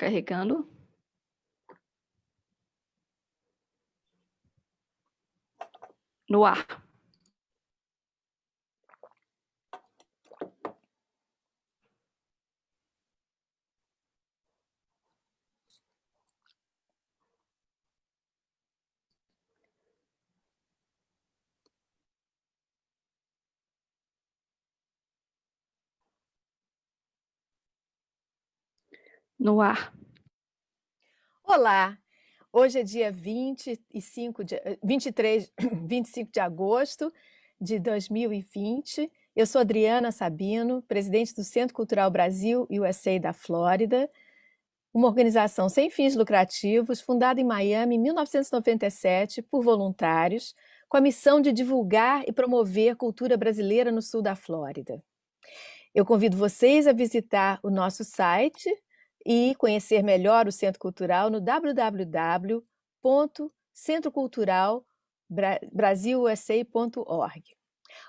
Carregando. No ar. No ar. Olá, hoje é dia 25 de agosto de 2020. Eu sou Adriana Sabino, presidente do Centro Cultural Brasil USA da Flórida, uma organização sem fins lucrativos, fundada em Miami em 1997 por voluntários, com a missão de divulgar e promover cultura brasileira no sul da Flórida. Eu convido vocês a visitar o nosso site e conhecer melhor o Centro Cultural no www.centroculturalbrasilusa.org.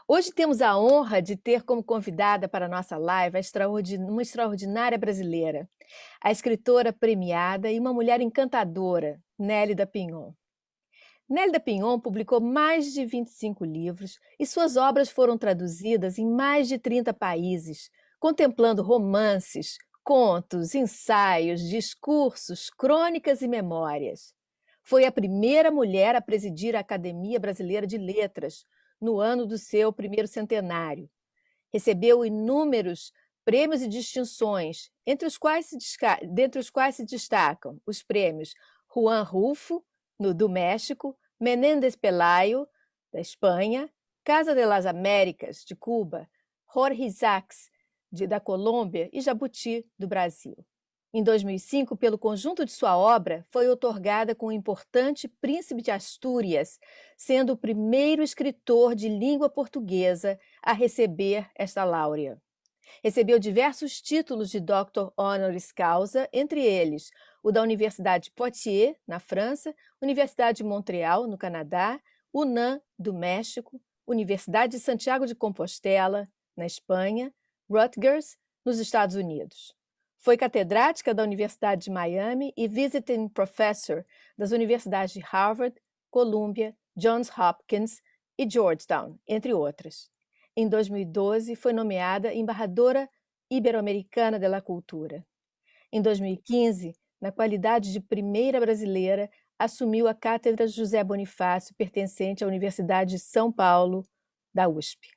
Hoje temos a honra de ter como convidada para a nossa live uma extraordinária brasileira, a escritora premiada e uma mulher encantadora, Nélida Pinhon. Nélida Pinhon publicou mais de 25 livros e suas obras foram traduzidas em mais de 30 países, contemplando romances, contos, ensaios, discursos, crônicas e memórias. Foi a primeira mulher a presidir a Academia Brasileira de Letras, no ano do seu primeiro centenário. Recebeu inúmeros prêmios e distinções, dentre os quais se destacam os prêmios Juan Rulfo, do México, Menéndez Pelayo, da Espanha, Casa de las Américas, de Cuba, Jorge Isaacs, da Colômbia e Jabuti, do Brasil. Em 2005, pelo conjunto de sua obra, foi outorgada com o importante Príncipe de Astúrias, sendo o primeiro escritor de língua portuguesa a receber esta láurea. Recebeu diversos títulos de Doctor Honoris Causa, entre eles o da Universidade de Poitiers, na França, Universidade de Montreal, no Canadá, UNAM, do México, Universidade de Santiago de Compostela, na Espanha, Rutgers, nos Estados Unidos. Foi catedrática da Universidade de Miami e visiting professor das universidades de Harvard, Columbia, Johns Hopkins e Georgetown, entre outras. Em 2012, foi nomeada embaixadora ibero-americana da cultura. Em 2015, na qualidade de primeira brasileira, assumiu a cátedra José Bonifácio, pertencente à Universidade de São Paulo, da USP.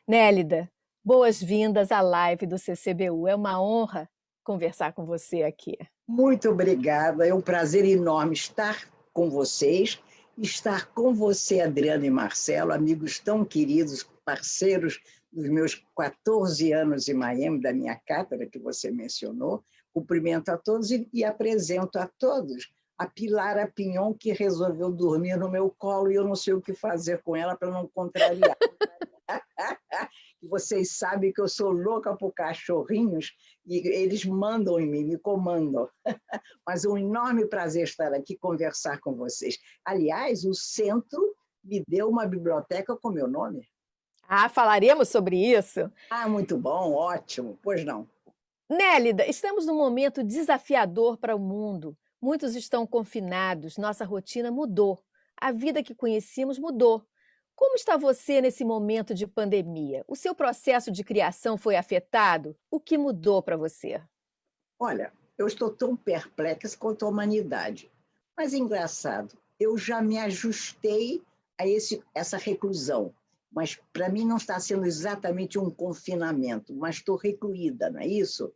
Nélida, boas-vindas à live do CCBU. É uma honra conversar com você aqui. Muito obrigada, é um prazer enorme estar com vocês, estar com você, Adriana e Marcelo, amigos tão queridos, parceiros dos meus 14 anos em Miami, da minha cátedra que você mencionou. Cumprimento a todos e apresento a todos a Pilara Pinhon, que resolveu dormir no meu colo e eu não sei o que fazer com ela para não contrariar. Vocês sabem que eu sou louca por cachorrinhos e eles mandam em mim, me comandam. Mas é um enorme prazer estar aqui conversar com vocês. Aliás, o centro me deu uma biblioteca com meu nome. Ah, falaremos sobre isso. Ah, muito bom, ótimo. Pois não. Nélida, estamos num momento desafiador para o mundo. Muitos estão confinados, nossa rotina mudou. A vida que conhecíamos mudou. Como está você nesse momento de pandemia? O seu processo de criação foi afetado? O que mudou para você? Olha, eu estou tão perplexa quanto a humanidade. Mas engraçado, eu já me ajustei a essa reclusão. Mas para mim não está sendo exatamente um confinamento, mas estou recluída, não é isso?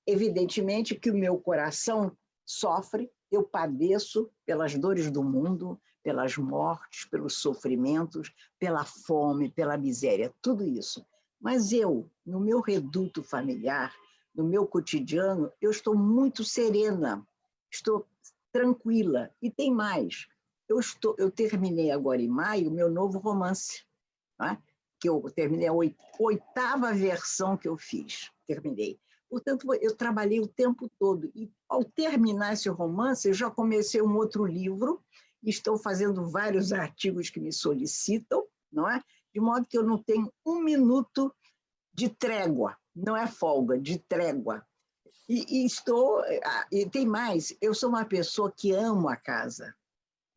Evidentemente que o meu coração sofre, eu padeço pelas dores do mundo, pelas mortes, pelos sofrimentos, pela fome, pela miséria, tudo isso. Mas eu, no meu reduto familiar, no meu cotidiano, eu estou muito serena, estou tranquila. E tem mais, eu terminei agora em maio o meu novo romance, né? Que eu terminei a oitava versão que eu fiz, terminei. Portanto, eu trabalhei o tempo todo e, ao terminar esse romance, eu já comecei um outro livro, estou fazendo vários artigos que me solicitam, não é? De modo que eu não tenho um minuto de trégua, não é folga, de trégua. E tem mais, eu sou uma pessoa que amo a casa,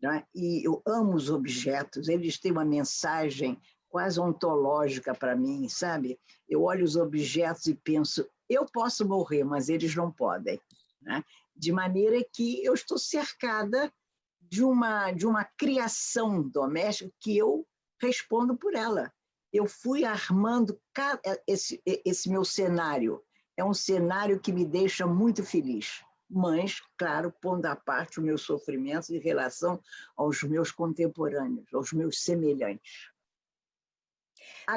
né? E eu amo os objetos, eles têm uma mensagem quase ontológica para mim, sabe? Eu olho os objetos e penso, eu posso morrer, mas eles não podem, né? De maneira que eu estou cercada de uma criação doméstica que eu respondo por ela. Eu fui armando esse meu cenário. É um cenário que me deixa muito feliz, mas, claro, pondo à parte os meus sofrimentos em relação aos meus contemporâneos, aos meus semelhantes.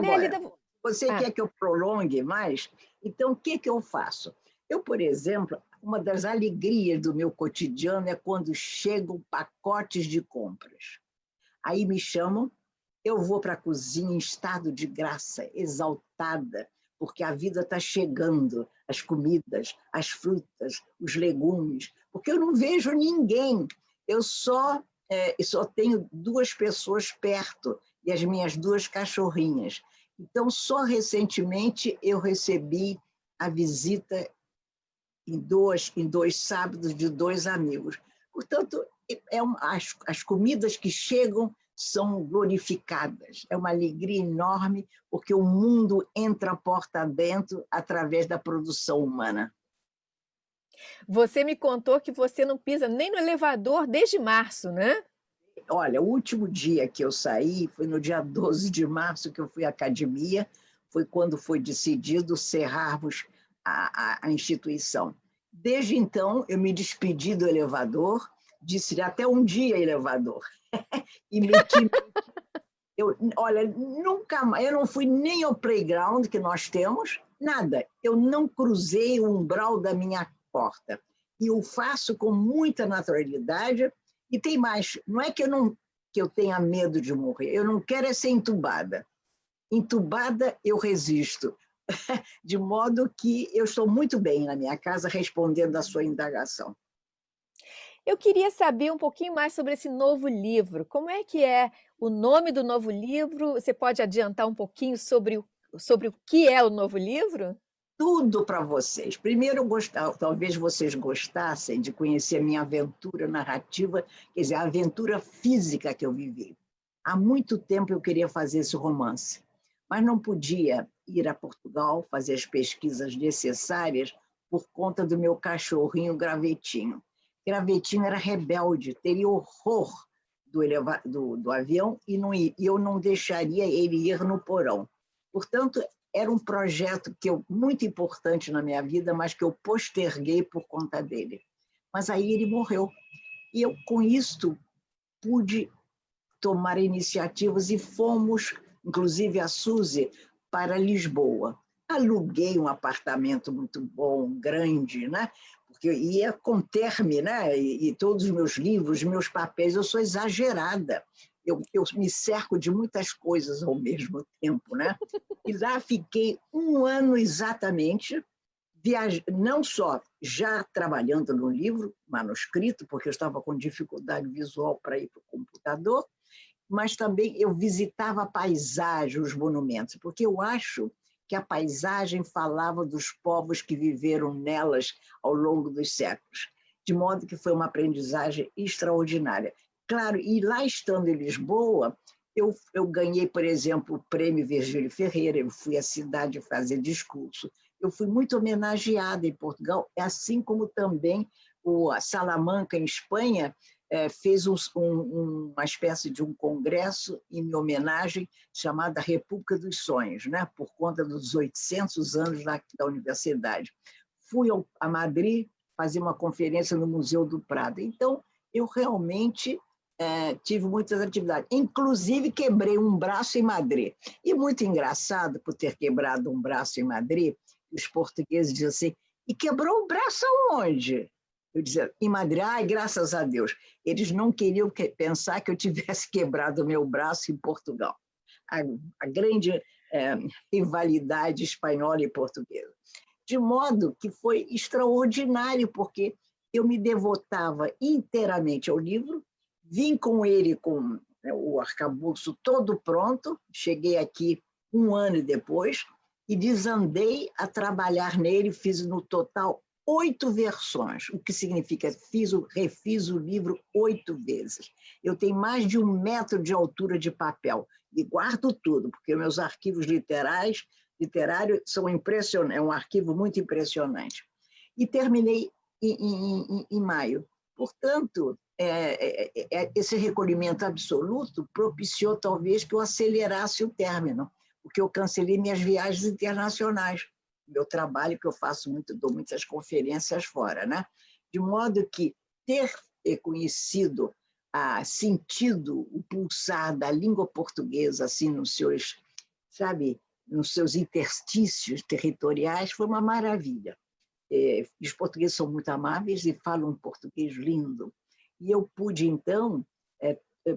Nélida, Agora, você quer que eu prolongue mais? Então, o que eu faço? Eu, por exemplo, uma das alegrias do meu cotidiano é quando chegam pacotes de compras. Aí me chamam, eu vou para a cozinha em estado de graça, exaltada, porque a vida está chegando, as comidas, as frutas, os legumes, porque eu não vejo ninguém, eu só tenho 2 pessoas perto, e as minhas 2 cachorrinhas. Então, só recentemente eu recebi a visita em dois sábados de 2 amigos. Portanto, as comidas que chegam são glorificadas. É uma alegria enorme, porque o mundo entra a porta adentro através da produção humana. você me contou que você não pisa nem no elevador desde março, né? Olha, o último dia que eu saí foi no dia 12 de março, que eu fui à academia, foi quando foi decidido cerrarmos a instituição. Desde então, eu me despedi do elevador, disse até um dia elevador, e meti. Olha, nunca mais, eu não fui nem ao playground que nós temos, nada. Eu não cruzei o umbral da minha porta. E eu faço com muita naturalidade. E tem mais, não é que eu tenha medo de morrer, eu não quero ser entubada. Entubada eu resisto, de modo que eu estou muito bem na minha casa respondendo à sua indagação. Eu queria saber um pouquinho mais sobre esse novo livro. Como é que é o nome do novo livro? Você pode adiantar um pouquinho sobre o que é o novo livro? Tudo para vocês. Primeiro, talvez vocês gostassem de conhecer a minha aventura narrativa, quer dizer, a aventura física que eu vivi. Há muito tempo eu queria fazer esse romance, mas não podia ir a Portugal fazer as pesquisas necessárias por conta do meu cachorrinho Gravetinho. Gravetinho era rebelde, teria horror do avião e eu não deixaria ele ir no porão. Portanto, era um projeto muito importante na minha vida, mas que eu posterguei por conta dele. Mas aí ele morreu. E eu, com isto, pude tomar iniciativas e fomos, inclusive a Suzy, para Lisboa. Aluguei um apartamento muito bom, grande, né? Porque eu ia conter-me, né? E todos os meus livros, meus papéis, eu sou exagerada. Eu me cerco de muitas coisas ao mesmo tempo, né? E lá fiquei 1 ano exatamente, não só já trabalhando no livro, manuscrito, porque eu estava com dificuldade visual para ir para o computador, mas também eu visitava a paisagem, os monumentos, porque eu acho que a paisagem falava dos povos que viveram nelas ao longo dos séculos, de modo que foi uma aprendizagem extraordinária. Claro, e lá estando em Lisboa, eu ganhei, por exemplo, o Prêmio Virgílio Ferreira, eu fui à cidade fazer discurso, eu fui muito homenageada em Portugal, assim como também a Salamanca, em Espanha, fez uma espécie de um congresso em minha homenagem, chamada República dos Sonhos, né? Por conta dos 800 anos da universidade. Fui a Madrid fazer uma conferência no Museu do Prado. Então, eu realmente tive muitas atividades. Inclusive, quebrei um braço em Madrid. E muito engraçado, por ter quebrado um braço em Madrid, os portugueses diziam assim, e quebrou o braço aonde? Eu dizia, em Madrid, ai, graças a Deus. Eles não queriam pensar que eu tivesse quebrado o meu braço em Portugal. A grande rivalidade espanhola e portuguesa. De modo que foi extraordinário, porque eu me devotava inteiramente ao livro, vim com ele com o arcabouço todo pronto, cheguei aqui 1 ano depois e desandei a trabalhar nele, fiz no total 8 versões, o que significa refiz o livro 8 vezes. Eu tenho mais de 1 metro de altura de papel e guardo tudo, porque meus arquivos literários são impressionantes, é um arquivo muito impressionante. E terminei em maio. Portanto, esse recolhimento absoluto propiciou talvez que eu acelerasse o término, porque eu cancelei minhas viagens internacionais. Meu trabalho que eu faço dou muitas conferências fora, né? De modo que ter conhecido, sentido o pulsar da língua portuguesa assim nos seus, sabe, nos seus interstícios territoriais foi uma maravilha. Os portugueses são muito amáveis e falam um português lindo. E eu pude então,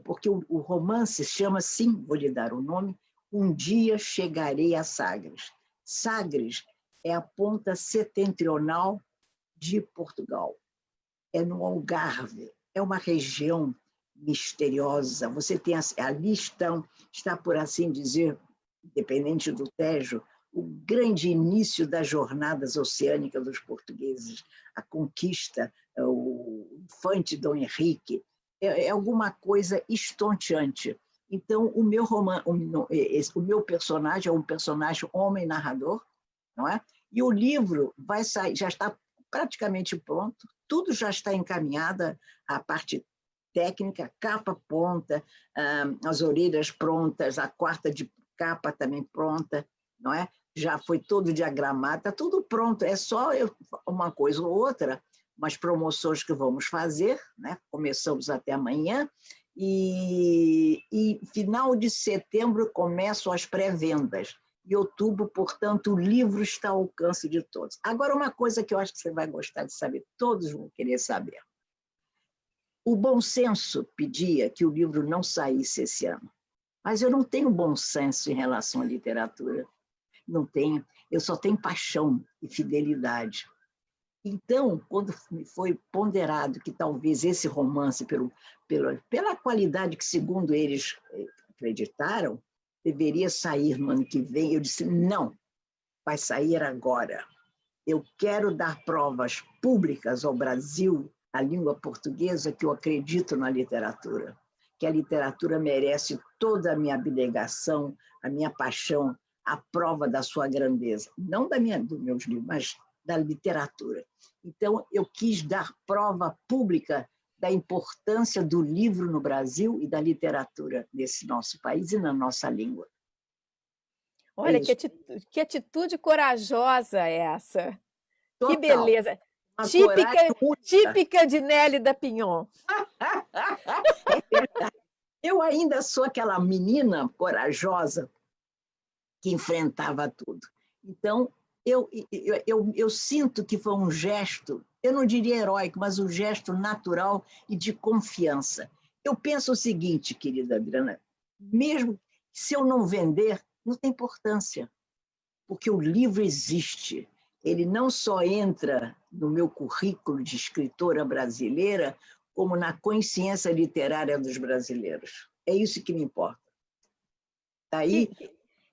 porque o romance chama, sim, vou lhe dar o nome, Um Dia Chegarei a Sagres. Sagres é a ponta setentrional de Portugal. É no Algarve, é uma região misteriosa. Você tem ali está, por assim dizer, independente do Tejo, o grande início das jornadas oceânicas dos portugueses, a conquista, o infante Dom Henrique, é alguma coisa estonteante. Então, o meu personagem é um personagem homem-narrador, não é? E o livro vai sair, já está praticamente pronto, tudo já está encaminhado, a parte técnica, capa pronta, as orelhas prontas, a quarta de capa também pronta, não é? Já foi todo diagramado, está tudo pronto, é só uma coisa ou outra, umas promoções que vamos fazer, né? Começamos até amanhã, e final de setembro começam as pré-vendas. Em outubro, portanto, o livro está ao alcance de todos. Agora, uma coisa que eu acho que você vai gostar de saber, todos vão querer saber. O bom senso pedia que o livro não saísse esse ano, mas eu não tenho bom senso em relação à literatura. Não tenho, eu só tenho paixão e fidelidade. Então, quando me foi ponderado que talvez esse romance, pela qualidade que, segundo eles acreditaram, deveria sair no ano que vem, eu disse, não, vai sair agora. Eu quero dar provas públicas ao Brasil, à língua portuguesa, que eu acredito na literatura, que a literatura merece toda a minha abnegação, a minha paixão, a prova da sua grandeza. Não dos meus livros, mas da literatura. Então, eu quis dar prova pública da importância do livro no Brasil e da literatura nesse nosso país e na nossa língua. Olha, que atitude corajosa essa. Total. Que beleza. Típica de Nelly da Pinhon. É verdade. Eu ainda sou aquela menina corajosa que enfrentava tudo. Então, eu sinto que foi um gesto, eu não diria heróico, mas um gesto natural e de confiança. Eu penso o seguinte, querida Adriana, mesmo se eu não vender, não tem importância, porque o livro existe. Ele não só entra no meu currículo de escritora brasileira, como na consciência literária dos brasileiros. É isso que me importa. Daí,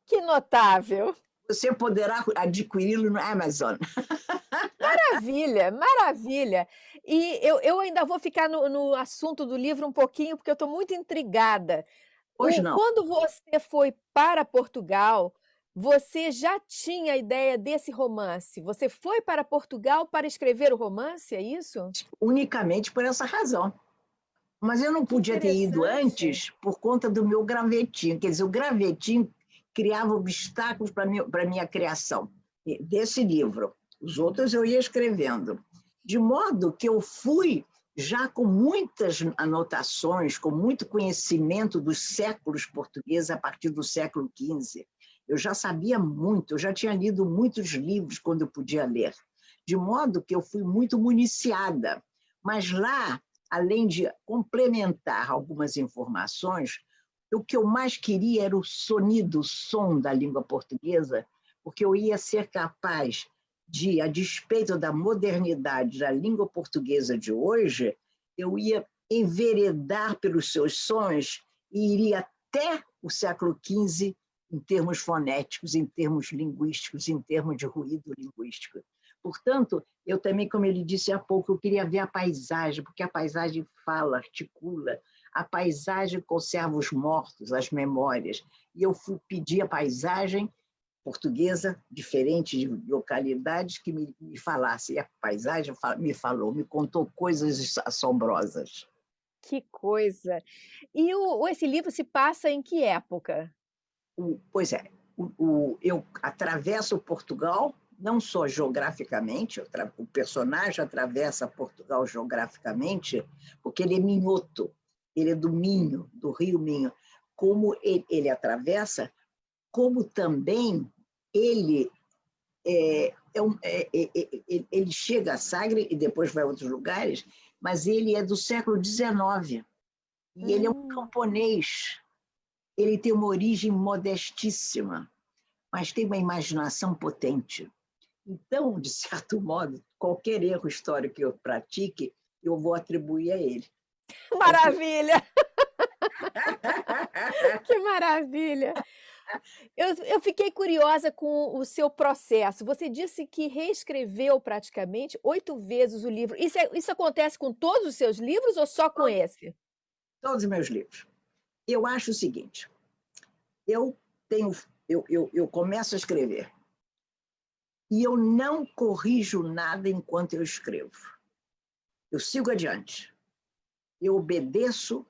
que notável! Você poderá adquiri-lo no Amazon. Maravilha, maravilha. E eu ainda vou ficar no assunto do livro um pouquinho, porque eu estou muito intrigada. Pois não. Quando você foi para Portugal, você já tinha a ideia desse romance? Você foi para Portugal para escrever o romance, é isso? Unicamente por essa razão. Mas eu não podia ter ido antes por conta do meu gravetinho. Quer dizer, o gravetinho criava obstáculos para a minha criação desse livro. Os outros eu ia escrevendo. De modo que eu fui já com muitas anotações, com muito conhecimento dos séculos portugueses a partir do século XV. Eu já sabia muito, eu já tinha lido muitos livros quando eu podia ler. De modo que eu fui muito municiada. Mas lá, além de complementar algumas informações, o que eu mais queria era o sonido, o som da língua portuguesa, porque eu ia ser capaz de, a despeito da modernidade da língua portuguesa de hoje, eu ia enveredar pelos seus sons e iria até o século XV em termos fonéticos, em termos linguísticos, em termos de ruído linguístico. Portanto, eu também, como ele disse há pouco, eu queria ver a paisagem, porque a paisagem fala, articula, a paisagem conserva os mortos, as memórias. E eu fui pedir a paisagem portuguesa, diferente de localidades, que me falasse. E a paisagem me falou, me contou coisas assombrosas. Que coisa! E esse livro se passa em que época? Pois é, eu atravesso Portugal, não só geograficamente, o personagem atravessa Portugal geograficamente, porque ele é minhoto, ele é do Minho, do Rio Minho. Como ele atravessa, como também ele ele chega a Sagres e depois vai a outros lugares, mas ele é do século XIX, e ele é um camponês. Ele tem uma origem modestíssima, mas tem uma imaginação potente. Então, de certo modo, qualquer erro histórico que eu pratique, eu vou atribuir a ele. Maravilha! Que maravilha! Eu fiquei curiosa com o seu processo. Você disse que reescreveu praticamente 8 vezes o livro. Isso acontece com todos os seus livros ou só com esse? Todos os meus livros. Eu acho o seguinte, eu começo a escrever e eu não corrijo nada enquanto eu escrevo. Eu sigo adiante. Eu obedeço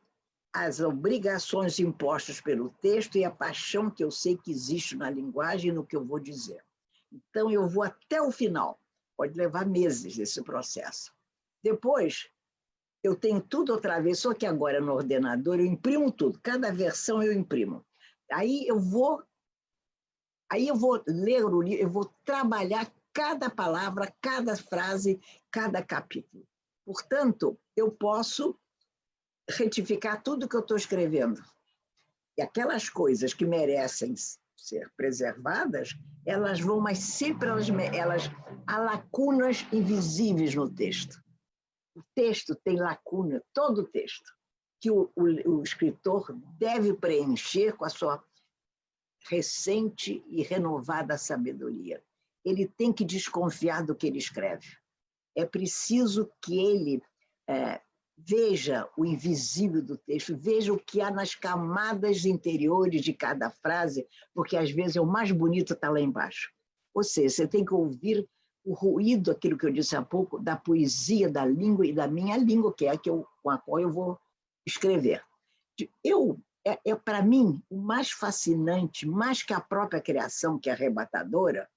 às obrigações impostas pelo texto e a paixão que eu sei que existe na linguagem e no que eu vou dizer. Então, eu vou até o final. Pode levar meses esse processo. Depois, eu tenho tudo outra vez, só que agora no ordenador eu imprimo tudo. Cada versão eu imprimo. Aí eu vou ler o livro, eu vou trabalhar cada palavra, cada frase, cada capítulo. Portanto, eu posso retificar tudo que eu estou escrevendo. E aquelas coisas que merecem ser preservadas, elas vão, mas sempre há lacunas invisíveis no texto. O texto tem lacuna, todo o texto, que o escritor deve preencher com a sua recente e renovada sabedoria. Ele tem que desconfiar do que ele escreve. É preciso que ele veja o invisível do texto, veja o que há nas camadas interiores de cada frase, porque às vezes o mais bonito está lá embaixo. Ou seja, você tem que ouvir o ruído, aquilo que eu disse há pouco, da poesia, da língua e da minha língua, que é a com a qual eu vou escrever. Para mim, o mais fascinante, mais que a própria criação, que é arrebatadora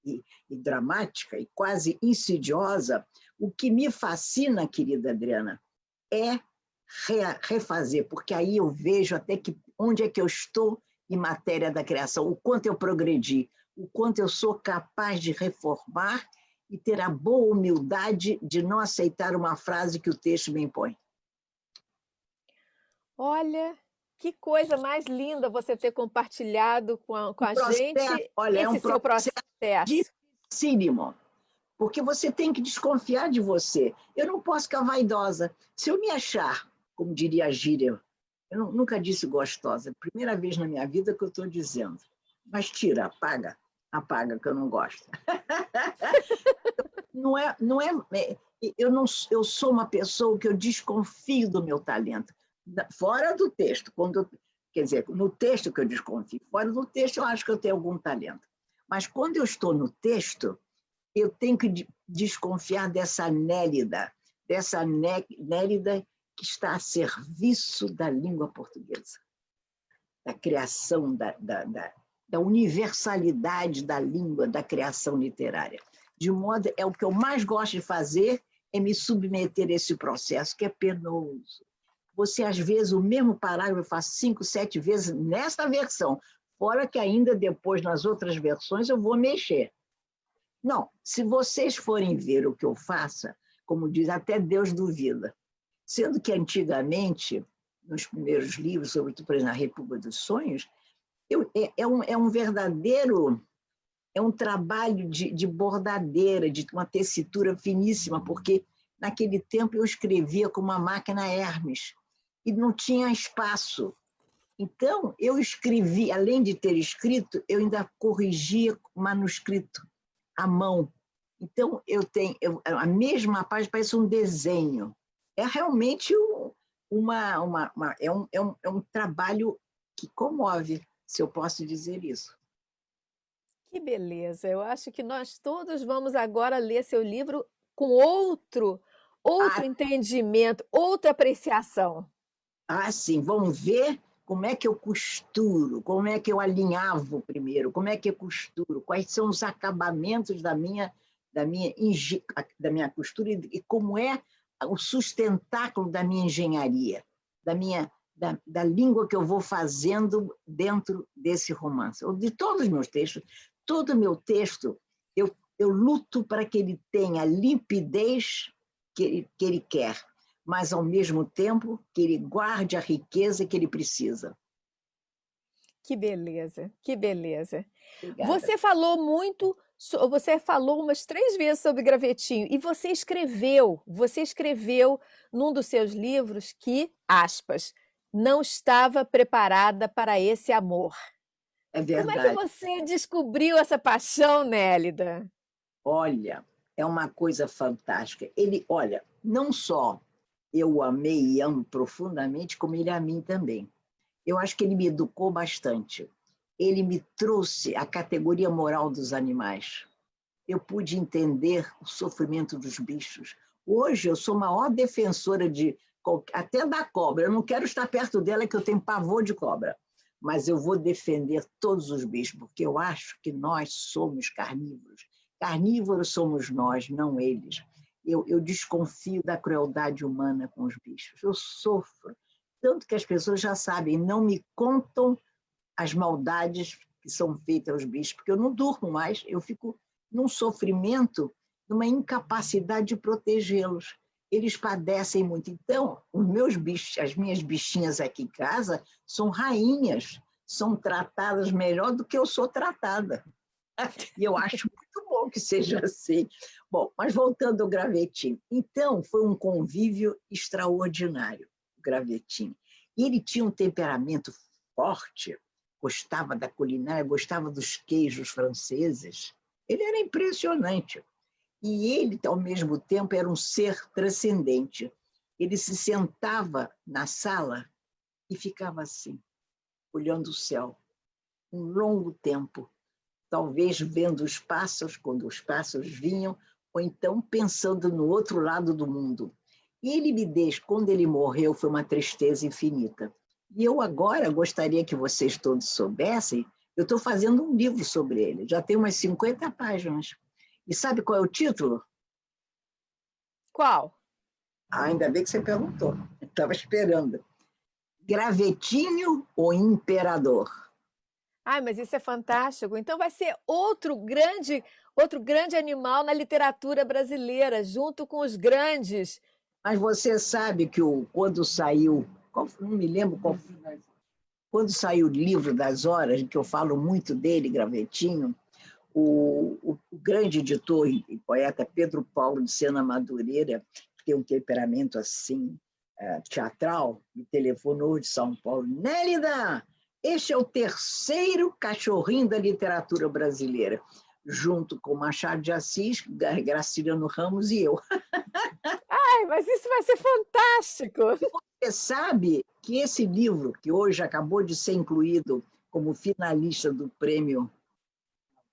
e dramática e quase insidiosa, o que me fascina, querida Adriana, é refazer, porque aí eu vejo até onde é que eu estou em matéria da criação, o quanto eu progredi, o quanto eu sou capaz de reformar e ter a boa humildade de não aceitar uma frase que o texto me impõe. Olha, que coisa mais linda você ter compartilhado com a gente esse seu processo. Dificílimo, porque você tem que desconfiar de você. Eu não posso ficar vaidosa. Se eu me achar, como diria a gíria, eu nunca disse gostosa, primeira vez na minha vida que eu estou dizendo, mas tira, apaga, que eu não gosto. Eu sou uma pessoa que eu desconfio do meu talento. Fora do texto, quer dizer, no texto que eu desconfio, fora do texto eu acho que eu tenho algum talento. Mas quando eu estou no texto, eu tenho que desconfiar dessa Nélida que está a serviço da língua portuguesa, da criação, da universalidade da língua, da criação literária. De modo, o que eu mais gosto de fazer é me submeter a esse processo, que é penoso. Você, às vezes, o mesmo parágrafo faz 5, 7 vezes nessa versão, fora que ainda depois, nas outras versões, eu vou mexer. Não, se vocês forem ver o que eu faço, como diz, até Deus duvida. Sendo que, antigamente, nos primeiros livros, sobretudo, por exemplo, na República dos Sonhos, é um verdadeiro... É um trabalho de bordadeira, de uma tessitura finíssima, porque naquele tempo eu escrevia com uma máquina Hermes e não tinha espaço. Então, eu escrevi, além de ter escrito, eu ainda corrigia o manuscrito à mão. Então, a mesma página parece um desenho. É realmente é um trabalho que comove, se eu posso dizer isso. Que beleza! Eu acho que nós todos vamos agora ler seu livro com outro entendimento, outra apreciação. Sim, vamos ver como é que eu costuro, como é que eu alinhavo primeiro, como é que eu costuro, quais são os acabamentos da minha costura e como é o sustentáculo da minha engenharia, da língua que eu vou fazendo dentro desse romance, ou de todos os meus textos. Todo o meu texto, eu luto para que ele tenha a limpidez que ele quer, mas, ao mesmo tempo, que ele guarde a riqueza que ele precisa. Que beleza, que beleza. Obrigada. Você falou umas 3 vezes sobre gravetinho, e você escreveu num dos seus livros que, aspas, não estava preparada para esse amor. É Como é que verdade. você descobriu essa paixão, Nélida? Olha, é uma coisa fantástica. Olha, não só eu o amei e amo profundamente, como ele a mim também. Eu acho que ele me educou bastante. Ele me trouxe a categoria moral dos animais. Eu pude entender o sofrimento dos bichos. Hoje eu sou a maior defensora até da cobra. Eu não quero estar perto dela, que eu tenho pavor de cobra. Mas eu vou defender todos os bichos, porque eu acho que nós somos carnívoros. Carnívoros somos nós, não eles. Eu desconfio da crueldade humana com os bichos. Eu sofro. Tanto que as pessoas já sabem, não me contam as maldades que são feitas aos bichos, porque eu não durmo mais, eu fico num sofrimento, numa incapacidade de protegê-los. Eles padecem muito. Então, os meus bichos, as minhas bichinhas aqui em casa, são rainhas, são tratadas melhor do que eu sou tratada. E eu acho muito bom que seja assim. Bom, mas voltando ao Gravetinho. Então, foi um convívio extraordinário, o Gravetinho. E ele tinha um temperamento forte, gostava da culinária, gostava dos queijos franceses. Ele era impressionante. E ele, ao mesmo tempo, era um ser transcendente. Ele se sentava na sala e ficava assim, olhando o céu, um longo tempo, talvez vendo os pássaros, quando os pássaros vinham, ou então pensando no outro lado do mundo. E ele me deixou, quando ele morreu, foi uma tristeza infinita. E eu agora gostaria que vocês todos soubessem, eu estou fazendo um livro sobre ele, já tem umas 50 páginas. E sabe qual é o título? Qual? Ainda bem que você perguntou, estava esperando. Gravetinho, o Imperador. Ai, mas isso é fantástico. Então vai ser outro grande animal na literatura brasileira, junto com os grandes. Mas você sabe que quando saiu, não me lembro qual foi, quando saiu o livro das horas, que eu falo muito dele, Gravetinho, o grande editor e poeta Pedro Paulo de Sena Madureira, que tem um temperamento assim, teatral, me telefonou de São Paulo. Nélida, este é o terceiro cachorrinho da literatura brasileira, junto com Machado de Assis, Graciliano Ramos e eu. Ai, mas isso vai ser fantástico! Você sabe que esse livro, que hoje acabou de ser incluído como finalista do Prêmio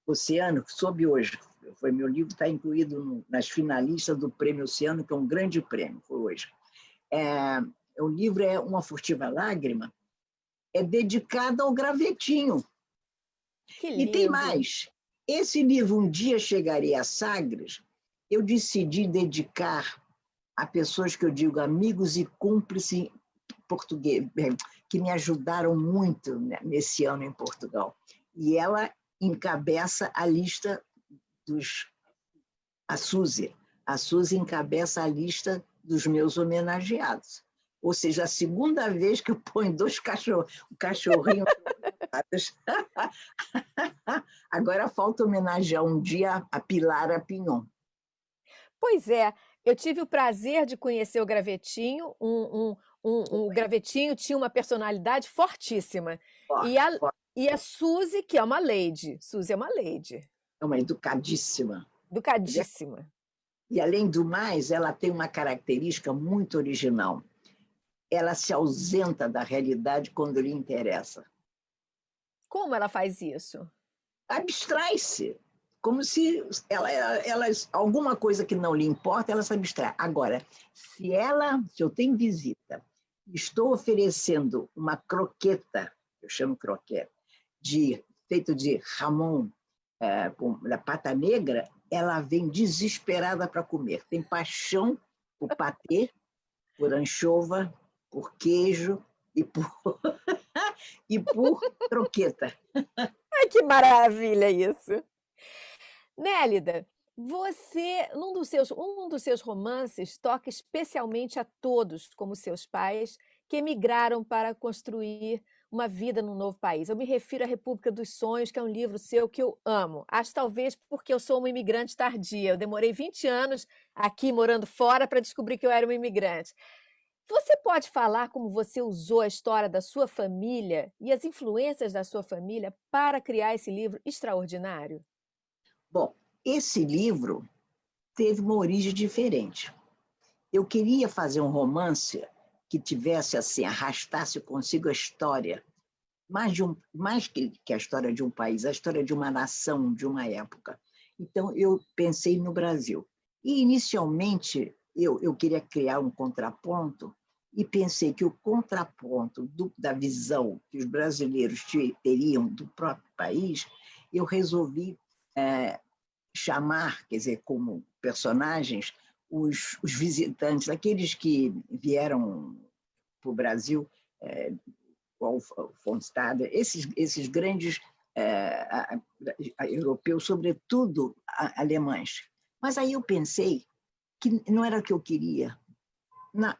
Oceano, que soube hoje, meu livro está incluído nas finalistas do Prêmio Oceano, que é um grande prêmio, foi hoje. O livro é Uma Furtiva Lágrima, é dedicado ao Gravetinho. Que lindo. E tem mais, esse livro Um Dia Chegarei a Sagres, eu decidi dedicar a pessoas que eu digo amigos e cúmplices português, que me ajudaram muito nesse ano em Portugal. E ela encabeça a lista a Suzy encabeça a lista dos meus homenageados. Ou seja, a segunda vez que eu ponho um cachorrinho. Agora falta homenagear um dia a Pilar Apignon. Pois é, eu tive o prazer de conhecer o Gravetinho, O Gravetinho tinha uma personalidade fortíssima. Forte, E a, forte. e a Suzy, que é uma lady. Suzy é uma lady. É uma educadíssima. Educadíssima. E, além do mais, ela tem uma característica muito original. Ela se ausenta da realidade quando lhe interessa. Como ela faz isso? Abstrai-se. Como se alguma coisa que não lhe importa, ela se abstrai. Agora, se eu tenho visita, estou oferecendo uma croqueta, eu chamo croqueta, feito de jamón, da pata negra, ela vem desesperada para comer. Tem paixão por patê, por anchova, por queijo e por croqueta. Ai, que maravilha isso! Nélida, você, um dos seus romances, toca especialmente a todos, como seus pais, que emigraram para construir uma vida num novo país. Eu me refiro à República dos Sonhos, que é um livro seu que eu amo. Acho talvez porque eu sou uma imigrante tardia. Eu demorei 20 anos aqui morando fora para descobrir que eu era uma imigrante. Você pode falar como você usou a história da sua família e as influências da sua família para criar esse livro extraordinário? Bom, esse livro teve uma origem diferente. Eu queria fazer um romance que tivesse assim, arrastasse consigo a história, mais que a história de um país, a história de uma nação, de uma época. Então, eu pensei no Brasil. E, inicialmente, eu queria criar um contraponto e pensei que o contraponto da visão que os brasileiros teriam do próprio país, eu resolvi chamar, quer dizer, como personagens, os visitantes, aqueles que vieram para o Brasil, o von Stade, esses grandes europeus, sobretudo alemães. Mas aí eu pensei que não era o que eu queria.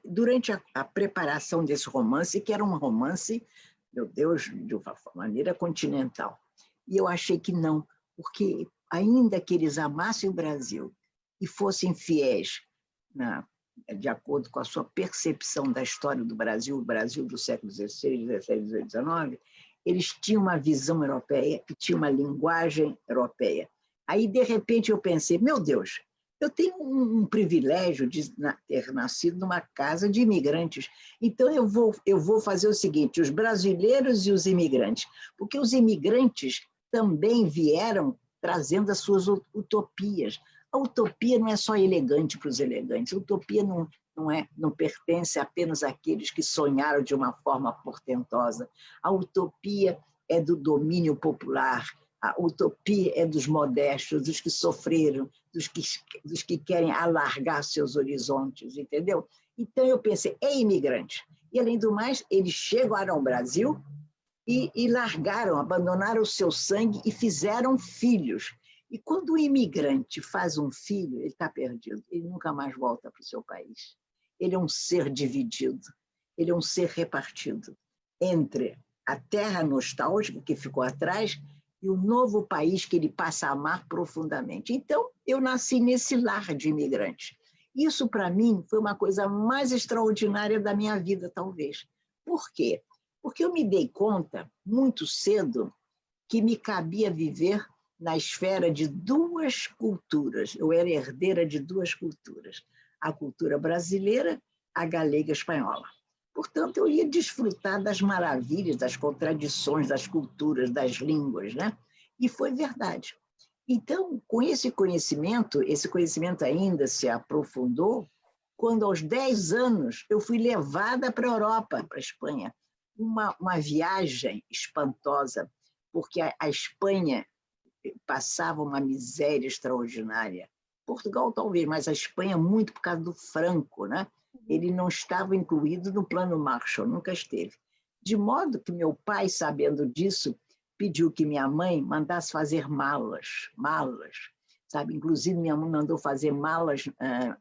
Durante a preparação desse romance, que era um romance, meu Deus, de uma maneira continental, e eu achei que não, porque ainda que eles amassem o Brasil e fossem fiéis de acordo com a sua percepção da história do Brasil, o Brasil do século XVI, XVII, XVIII, XIX, eles tinham uma visão europeia e tinham uma linguagem europeia. Aí, de repente, eu pensei, meu Deus, eu tenho um privilégio de ter nascido numa casa de imigrantes, então eu vou fazer o seguinte, os brasileiros e os imigrantes, porque os imigrantes também vieram trazendo as suas utopias. A utopia não é só elegante para os elegantes, a utopia não pertence apenas àqueles que sonharam de uma forma portentosa. A utopia é do domínio popular, a utopia é dos modestos, dos que sofreram, dos que querem alargar seus horizontes, entendeu? Então eu pensei, é imigrante. E, além do mais, eles chegaram ao Brasil e largaram, abandonaram o seu sangue e fizeram filhos. E quando o imigrante faz um filho, ele está perdido, ele nunca mais volta para o seu país. Ele é um ser dividido, ele é um ser repartido entre a terra nostálgica que ficou atrás e o novo país que ele passa a amar profundamente. Então, eu nasci nesse lar de imigrantes. Isso, para mim, foi uma coisa mais extraordinária da minha vida, talvez. Por quê? Porque eu me dei conta, muito cedo, que me cabia viver na esfera de duas culturas. Eu era herdeira de duas culturas, a cultura brasileira, a galega espanhola. Portanto, eu ia desfrutar das maravilhas, das contradições, das culturas, das línguas, né? E foi verdade. Então, com esse conhecimento ainda se aprofundou, quando aos 10 anos eu fui levada para a Europa, para a Espanha, uma viagem espantosa, porque a Espanha passava uma miséria extraordinária. Portugal talvez, mas a Espanha muito por causa do Franco, né? Ele não estava incluído no plano Marshall, nunca esteve. De modo que meu pai, sabendo disso, pediu que minha mãe mandasse fazer malas, sabe? Inclusive minha mãe mandou fazer malas,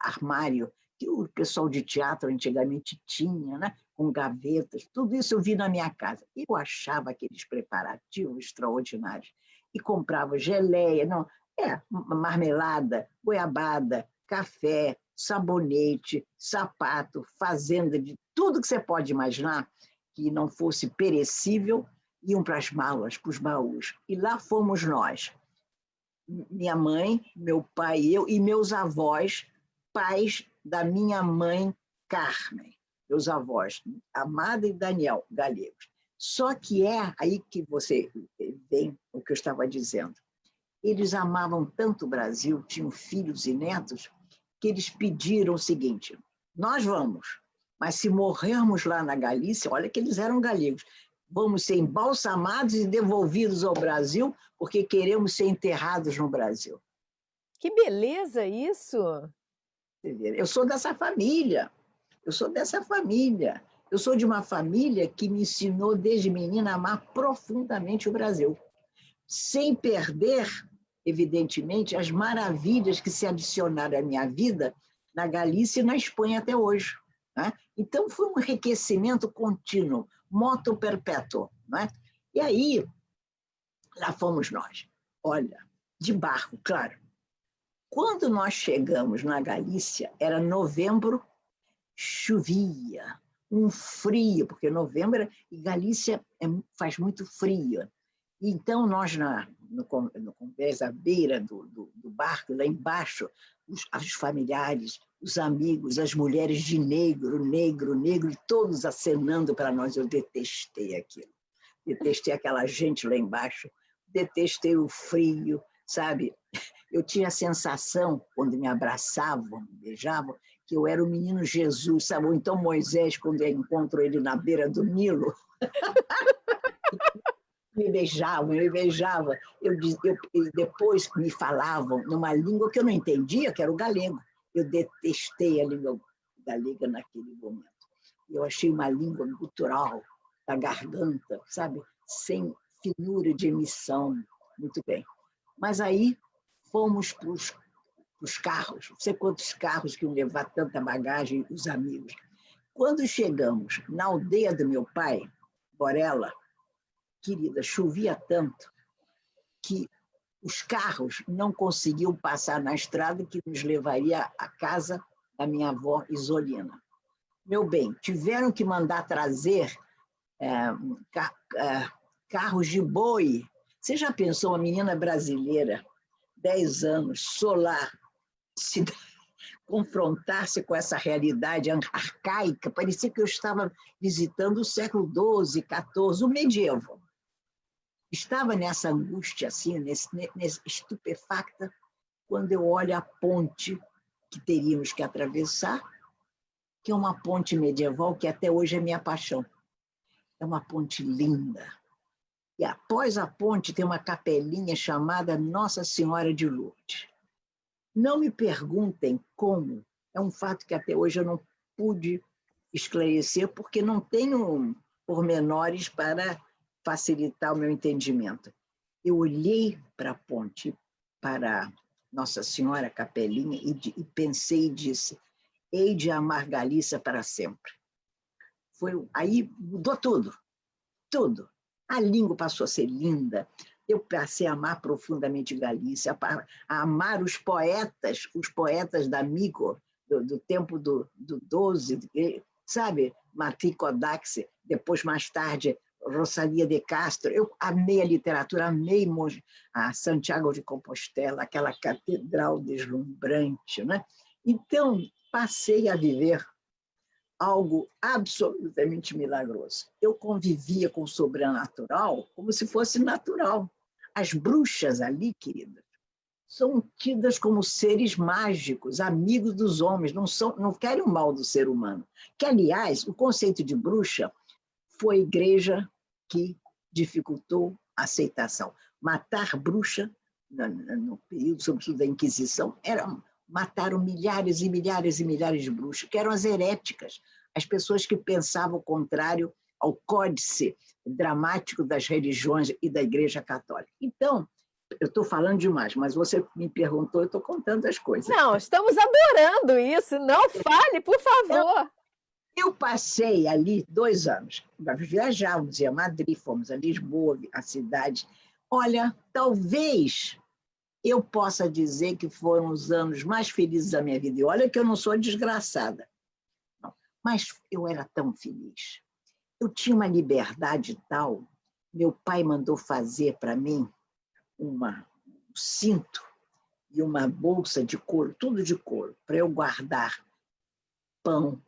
armário, que o pessoal de teatro antigamente tinha, né? Com gavetas, tudo isso eu vi na minha casa. Eu achava aqueles preparativos extraordinários. E comprava geleia, marmelada, goiabada, café, sabonete, sapato, fazenda, de tudo que você pode imaginar que não fosse perecível, iam para as malas, para os baús. E lá fomos nós, minha mãe, meu pai, eu e meus avós, pais da minha mãe Carmen, meus avós, Amada e Daniel Gallegos. Só que é aí que você vem o que eu estava dizendo. Eles amavam tanto o Brasil, tinham filhos e netos, que eles pediram o seguinte: nós vamos, mas se morrermos lá na Galícia, olha que eles eram galegos, vamos ser embalsamados e devolvidos ao Brasil, porque queremos ser enterrados no Brasil. Que beleza isso! Eu sou dessa família, eu sou de uma família que me ensinou desde menina a amar profundamente o Brasil, sem perder, evidentemente, as maravilhas que se adicionaram à minha vida na Galícia e na Espanha até hoje. Né? Então, foi um enriquecimento contínuo, moto perpétuo. Né? E aí, lá fomos nós. Olha, de barco, claro. Quando nós chegamos na Galícia, era novembro, chovia, um frio, porque novembro e Galícia faz muito frio. Então, nós, no convés, à beira do barco, lá embaixo, os familiares, os amigos, as mulheres de negro, e todos acenando para nós. Eu detestei aquilo. Detestei aquela gente lá embaixo, detestei o frio, sabe? Eu tinha a sensação, quando me abraçavam, me beijavam, que eu era o menino Jesus, sabe? Ou então Moisés, quando eu encontro ele na beira do Nilo. Me beijavam. E depois me falavam numa língua que eu não entendia, que era o galego. Eu detestei a língua galega naquele momento. Eu achei uma língua gutural, da garganta, sabe? Sem finura de emissão. Muito bem. Mas aí fomos para os carros, não sei quantos carros que iam levar tanta bagagem, os amigos. Quando chegamos na aldeia do meu pai, Borella, querida, chovia tanto que os carros não conseguiam passar na estrada que nos levaria à casa da minha avó Isolina. Meu bem, tiveram que mandar trazer carros de boi. Você já pensou, uma menina brasileira, 10 anos, solar, confrontar-se com essa realidade arcaica? Parecia que eu estava visitando o século XII, XIV, o medievo. Estava nessa angústia, assim, nesse estupefacta, quando eu olho a ponte que teríamos que atravessar, que é uma ponte medieval que até hoje é minha paixão. É uma ponte linda. E após a ponte tem uma capelinha chamada Nossa Senhora de Lourdes. Não me perguntem como, é um fato que até hoje eu não pude esclarecer, porque não tenho pormenores para facilitar o meu entendimento. Eu olhei para a ponte, para Nossa Senhora Capelinha, e pensei e disse: hei de amar Galícia para sempre. Aí mudou tudo, tudo. A língua passou a ser linda, eu passei a amar profundamente Galícia, a amar os poetas da Mico, do tempo do 12, sabe? Martí Kodáksy, depois, mais tarde, Rosalía de Castro. Eu amei a literatura, amei a Santiago de Compostela, aquela catedral deslumbrante, né? Então, passei a viver algo absolutamente milagroso. Eu convivia com o sobrenatural como se fosse natural. As bruxas ali, querida, são tidas como seres mágicos, amigos dos homens, não querem o mal do ser humano. Que, aliás, o conceito de bruxa foi a igreja que dificultou a aceitação. Matar bruxa, no período, sobretudo, da Inquisição, mataram milhares e milhares e milhares de bruxas, que eram as heréticas, as pessoas que pensavam o contrário ao códice dramático das religiões e da Igreja Católica. Então, eu estou falando demais, mas você me perguntou, eu estou contando as coisas. Não, estamos adorando isso. Não fale, por favor. Eu passei ali 2 anos. Viajávamos, ia a Madrid, fomos a Lisboa, a cidade. Olha, talvez eu possa dizer que foram os anos mais felizes da minha vida. E olha que eu não sou desgraçada, não. Mas eu era tão feliz. Eu tinha uma liberdade tal. Meu pai mandou fazer para mim um cinto e uma bolsa de couro, tudo de couro, para eu guardar pão,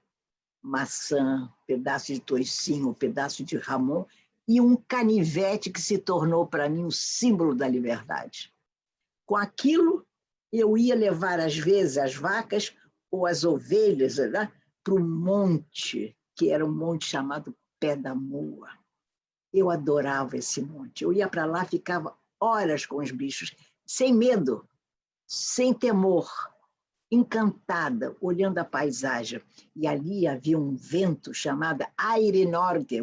maçã, pedaço de toicinho, pedaço de ramon e um canivete que se tornou para mim o símbolo da liberdade. Com aquilo, eu ia levar, às vezes, as vacas ou as ovelhas, né, para um monte, que era um monte chamado Pé da Moa. Eu adorava esse monte. Eu ia para lá, ficava horas com os bichos, sem medo, sem temor, encantada, olhando a paisagem. E ali havia um vento chamado Aire Norte.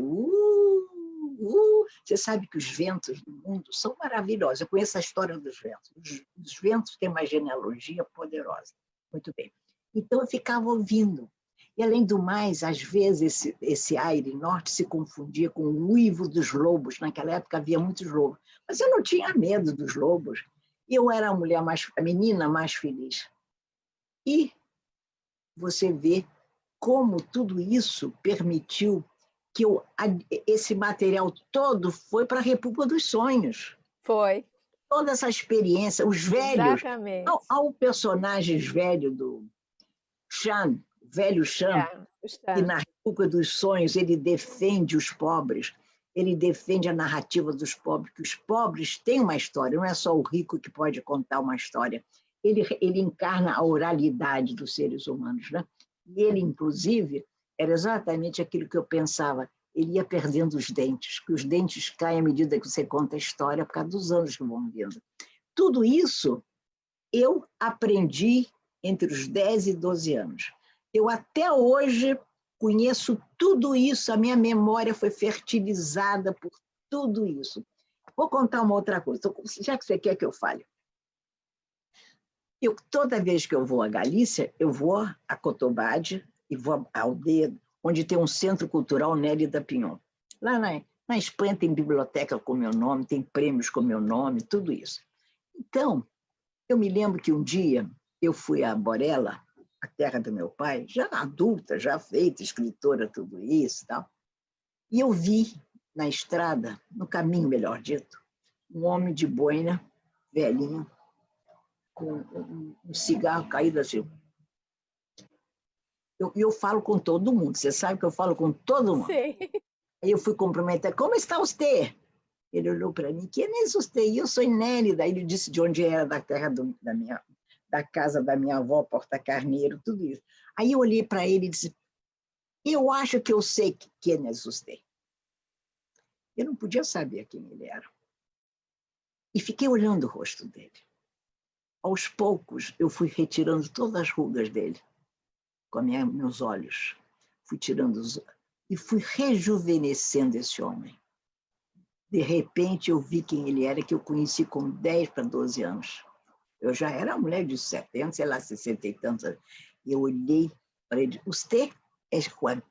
Você sabe que os ventos do mundo são maravilhosos. Eu conheço a história dos ventos. Os ventos têm uma genealogia poderosa. Muito bem. Então, eu ficava ouvindo. E, além do mais, às vezes, esse aire norte se confundia com o uivo dos lobos. Naquela época havia muitos lobos. Mas eu não tinha medo dos lobos. Eu era a menina mais feliz. E você vê como tudo isso permitiu que esse material todo foi para a República dos Sonhos. Foi. Toda essa experiência, os velhos. Exatamente. Há o personagem velho do Chan, velho Chan, que na República dos Sonhos ele defende os pobres, ele defende a narrativa dos pobres, que os pobres têm uma história, não é só o rico que pode contar uma história. Ele encarna a oralidade dos seres humanos, né? E ele, inclusive, era exatamente aquilo que eu pensava, ele ia perdendo os dentes, que os dentes caem à medida que você conta a história, por causa dos anos que vão vindo. Tudo isso eu aprendi entre os 10 e 12 anos. Eu até hoje conheço tudo isso, a minha memória foi fertilizada por tudo isso. Vou contar uma outra coisa, já que você quer que eu fale. Toda vez que eu vou à Galícia, eu vou a Cotobade e vou à aldeia, onde tem um centro cultural Nelly da Pinhon. Lá na Espanha tem biblioteca com meu nome, tem prêmios com meu nome, tudo isso. Então, eu me lembro que um dia eu fui a Borella, a terra do meu pai, já adulta, já feita, escritora, tudo isso e tal. E eu vi na estrada, no caminho, melhor dito, um homem de boina, velhinho, com um cigarro caído assim. Eu falo com todo mundo, você sabe que eu falo com todo mundo. Sim. Aí eu fui cumprimentar, como está você? Ele olhou para mim, quem é você? Eu sou Nélida. Ele disse de onde era, da terra da casa da minha avó, Porta Carneiro, tudo isso. Aí eu olhei para ele e disse, eu acho que eu sei quem é você. Eu não podia saber quem ele era. E fiquei olhando o rosto dele. Aos poucos, eu fui retirando todas as rugas dele, com meus olhos. Fui tirando e fui rejuvenescendo esse homem. De repente, eu vi quem ele era, que eu conheci com 10 para 12 anos. Eu já era uma mulher de 70, sei lá, 60 e tantos anos. E eu olhei para ele, você é Juan?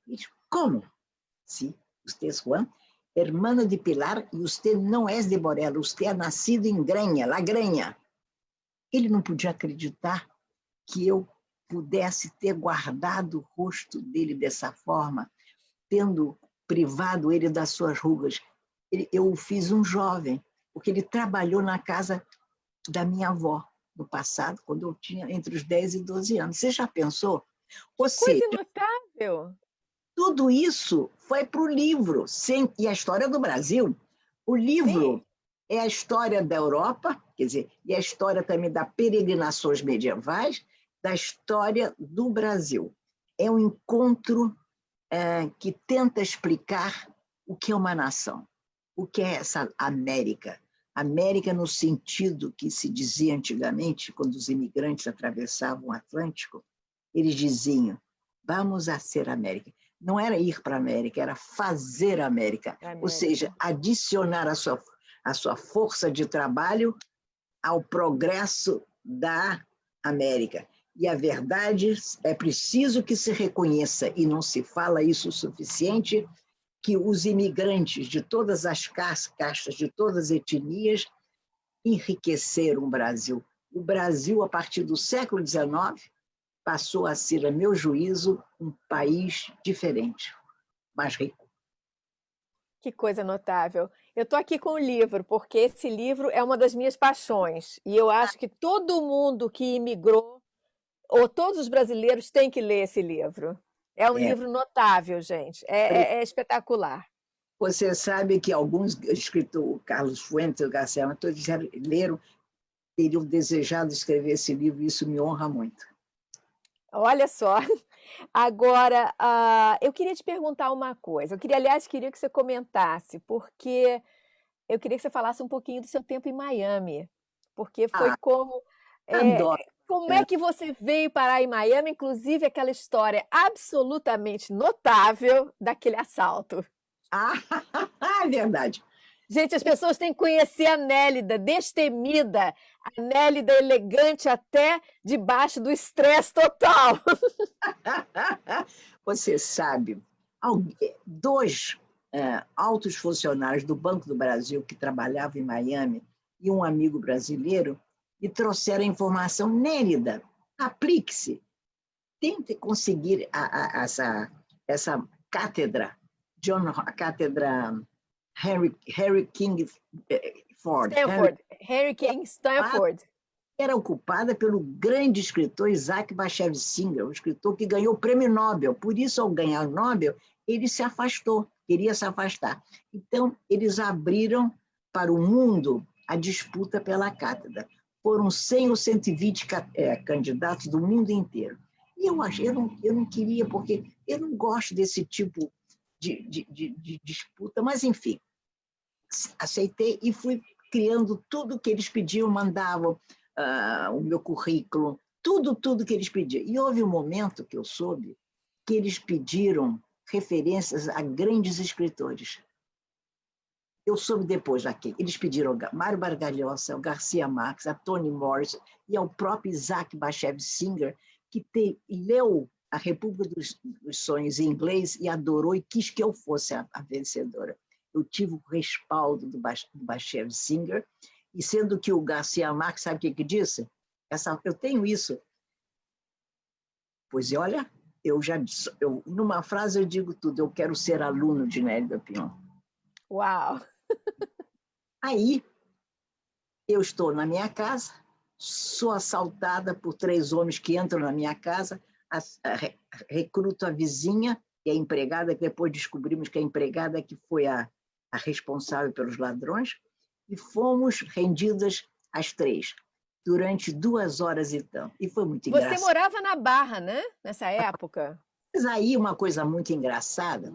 Ele disse, como? Sim, você é Juan, hermano de Pilar, e você não é de Borella, você é nascido em Granha, La Granha. Ele não podia acreditar que eu pudesse ter guardado o rosto dele dessa forma, tendo privado ele das suas rugas. Eu o fiz um jovem, porque ele trabalhou na casa da minha avó no passado, quando eu tinha entre os 10 e 12 anos. Você já pensou? Ou seja, Coisa notável. tudo isso foi para o livro. E a história do Brasil. O livro Sim. é a história da Europa, quer dizer, e a história também das peregrinações medievais, da história do Brasil. É um encontro que tenta explicar o que é uma nação, o que é essa América. América no sentido que se dizia antigamente, quando os imigrantes atravessavam o Atlântico, eles diziam, vamos a ser América. Não era ir para a América, era fazer a América. Ou seja, adicionar a sua força de trabalho ao progresso da América. E a verdade, é preciso que se reconheça, e não se fala isso o suficiente, que os imigrantes de todas as castas, de todas as etnias, enriqueceram o Brasil. O Brasil, a partir do século XIX, passou a ser, a meu juízo, um país diferente, mais rico. Que coisa notável. Eu estou aqui com o livro, porque esse livro é uma das minhas paixões. E eu acho que todo mundo que imigrou, ou todos os brasileiros, têm que ler esse livro. É um livro notável, gente. É espetacular. Você sabe que alguns escritores, Carlos Fuentes, Garcia Marques, leram, teriam desejado escrever esse livro, e isso me honra muito. Olha só. Agora, eu queria te perguntar uma coisa. Aliás, queria que você comentasse, porque eu queria que você falasse um pouquinho do seu tempo em Miami, porque foi Adoro. como é que você veio parar em Miami, inclusive aquela história absolutamente notável daquele assalto. É verdade. Gente, as pessoas têm que conhecer a Nélida, destemida, a Nélida elegante até debaixo do estresse total. Você sabe, dois altos funcionários do Banco do Brasil que trabalhavam em Miami e um amigo brasileiro me trouxeram a informação: Nélida, aplique-se, tente conseguir essa cátedra, a cátedra Henry King Ford. Henry King Stanford. Era ocupada pelo grande escritor Isaac Bashevis Singer, um escritor que ganhou o prêmio Nobel. Por isso, ao ganhar o Nobel, ele se afastou, queria se afastar. Então, eles abriram para o mundo a disputa pela cátedra. Foram 100 ou 120 candidatos do mundo inteiro. E eu não queria, porque eu não gosto desse tipo de disputa, mas, enfim, aceitei e fui criando tudo que eles pediam, mandavam o meu currículo, tudo que eles pediam. E houve um momento que eu soube que eles pediram referências a grandes escritores. Eu soube depois aqui. Eles pediram ao Mário Vargas Llosa, ao Garcia Marques, a Toni Morrison e ao próprio Isaac Bashevis Singer, que leu A República dos Sonhos em inglês e adorou e quis que eu fosse a vencedora. Eu tive o respaldo do Bashevis Singer, e sendo que o Garcia Marques, sabe o que disse? Eu tenho isso. Pois olha, numa frase eu digo tudo: eu quero ser aluno de Nélida Pion. Uau! Aí, eu estou na minha casa, sou assaltada por 3 homens que entram na minha casa, recruto a vizinha e a empregada, que depois descobrimos que a empregada que foi a responsável pelos ladrões, e fomos rendidas as 3, durante 2 horas e tanto. E foi muito engraçado. Você morava na Barra, né? Nessa época? Mas aí uma coisa muito engraçada.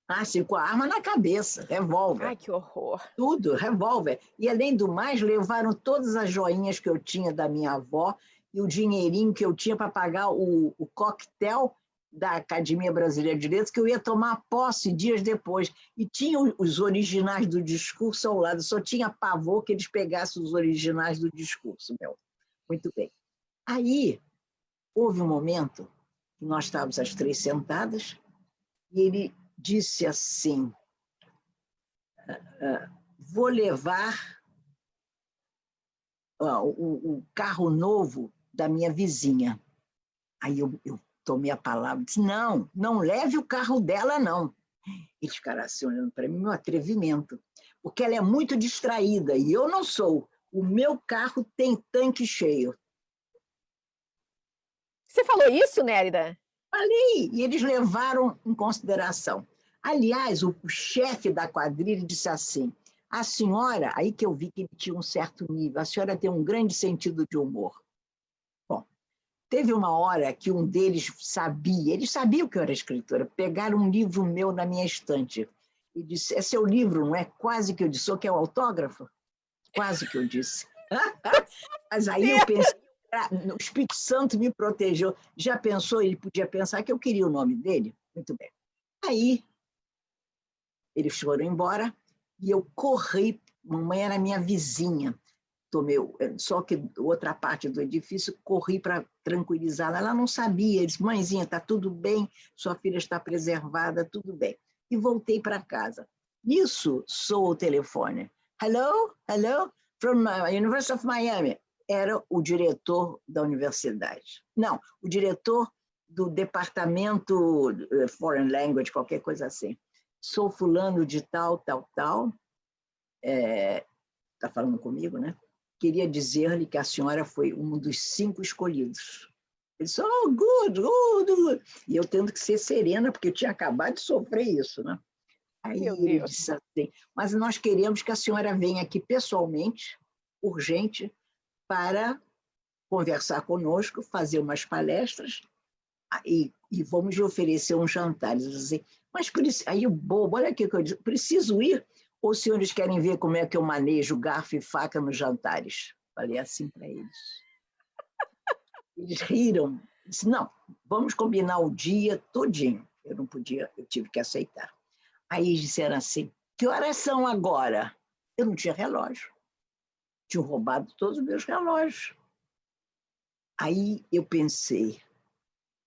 Assim, com a arma na cabeça, revólver. Ai, que horror. Tudo, revólver. E, além do mais, levaram todas as joinhas que eu tinha da minha avó e o dinheirinho que eu tinha para pagar o coquetel da Academia Brasileira de Letras, que eu ia tomar posse dias depois. E tinha os originais do discurso ao lado. Só tinha pavor que eles pegassem os originais do discurso, meu. Muito bem. Aí, houve um momento que nós estávamos as 3 sentadas e ele disse assim: vou levar o carro novo da minha vizinha. Aí eu tomei a palavra e disse: não leve o carro dela, não. Eles ficaram assim olhando para mim, meu atrevimento, porque ela é muito distraída e eu não sou. O meu carro tem tanque cheio. Você falou isso, Nélida? Falei, e eles levaram em consideração. Aliás, o chefe da quadrilha disse assim: a senhora, aí que eu vi que ele tinha um certo nível, a senhora tem um grande sentido de humor. Bom, teve uma hora que um deles eles sabiam que eu era escritora, pegaram um livro meu na minha estante e disse: é seu livro, não é? Quase que eu disse: o que é o autógrafo? Quase que eu disse. Mas aí eu pensei, o Espírito Santo me protegeu. Já pensou? Ele podia pensar que eu queria o nome dele? Muito bem. Aí, eles foram embora e eu corri. Mamãe era minha vizinha. Só que outra parte do edifício, corri para tranquilizá-la. Ela não sabia. Ele disse: mãezinha, está tudo bem, sua filha está preservada, tudo bem. E voltei para casa. Nisso, soou o telefone. hello, from University of Miami. Era o diretor da universidade. Não, o diretor do departamento Foreign Language, qualquer coisa assim. Sou fulano de tal. Está falando comigo, né? Queria dizer-lhe que a senhora foi um dos 5 escolhidos. Ele disse, oh, good. E eu tendo que ser serena, porque eu tinha acabado de sofrer isso, né? Aí ele disse assim, mas nós queremos que a senhora venha aqui pessoalmente, urgente, para conversar conosco, fazer umas palestras e vamos lhe oferecer um jantar. Eles dizem, mas aí o bobo, olha aqui que eu disse, preciso ir ou os senhores querem ver como é que eu manejo garfo e faca nos jantares? Falei assim para eles. Eles riram. Disse, não, vamos combinar o dia todinho. Eu não podia, eu tive que aceitar. Aí eles disseram assim, que horas são agora? Eu não tinha relógio. Tinham roubado todos os meus relógios. Aí eu pensei,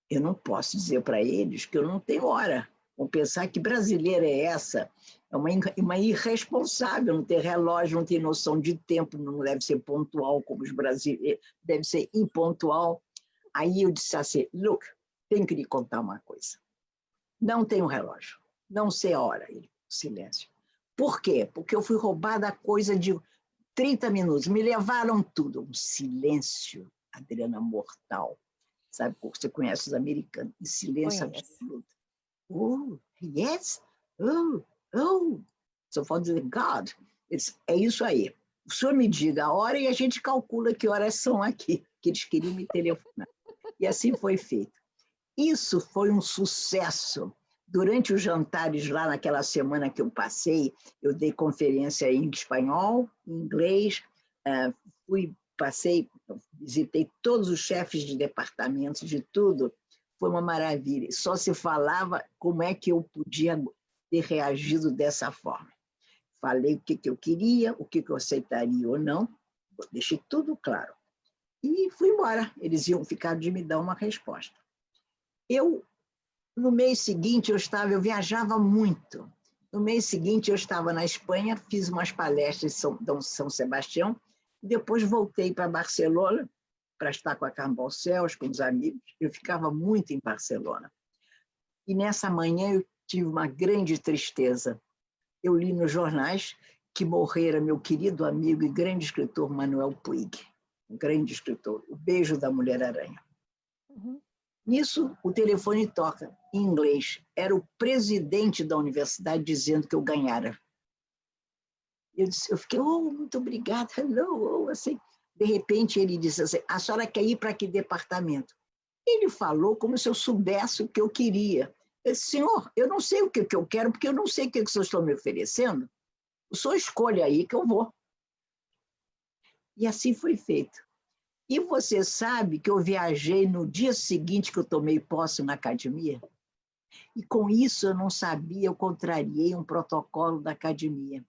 eu não posso dizer para eles que eu não tenho hora. Vão pensar que brasileira é essa? É uma irresponsável, não ter relógio, não ter noção de tempo, não deve ser pontual como os brasileiros, deve ser impontual. Aí eu disse assim, look, tenho que lhe contar uma coisa. Não tenho relógio, não sei a hora. Ele, silêncio. Por quê? Porque eu fui roubada coisa de 30 minutos, me levaram tudo. Um silêncio, Adriana, mortal. Sabe, você conhece os americanos, em silêncio absoluto. Oh, yes? Oh. Só pode dizer, God. É isso aí. O senhor me diga a hora e a gente calcula que horas são aqui, que eles queriam me telefonar. E assim foi feito. Isso foi um sucesso. Durante os jantares lá naquela semana que eu passei, eu dei conferência em espanhol, em inglês, visitei todos os chefes de departamentos, de tudo. Foi uma maravilha. Só se falava como é que eu podia ter reagido dessa forma. Falei o que eu queria, o que eu aceitaria ou não, deixei tudo claro. E fui embora. Eles iam ficar de me dar uma resposta. No mês seguinte, eu viajava muito. No mês seguinte, eu estava na Espanha, fiz umas palestras em São Sebastião, depois voltei para Barcelona, para estar com a Carmen Balcells, com os amigos. Eu ficava muito em Barcelona. E nessa manhã eu tive uma grande tristeza. Eu li nos jornais que morrera meu querido amigo e grande escritor Manuel Puig, um grande escritor, O Beijo da Mulher-Aranha. Uhum. Nisso, o telefone toca, em inglês. Era o presidente da universidade dizendo que eu ganhara. Eu fiquei, muito obrigada, hello, assim. De repente, ele disse assim, a senhora quer ir para que departamento? Ele falou como se eu soubesse o que eu queria. Eu disse, senhor, eu não sei o que eu quero, porque eu não sei o que vocês estão me oferecendo. O senhor escolhe aí que eu vou. E assim foi feito. E você sabe que eu viajei no dia seguinte que eu tomei posse na academia? E com isso eu não sabia, eu contrariei um protocolo da academia,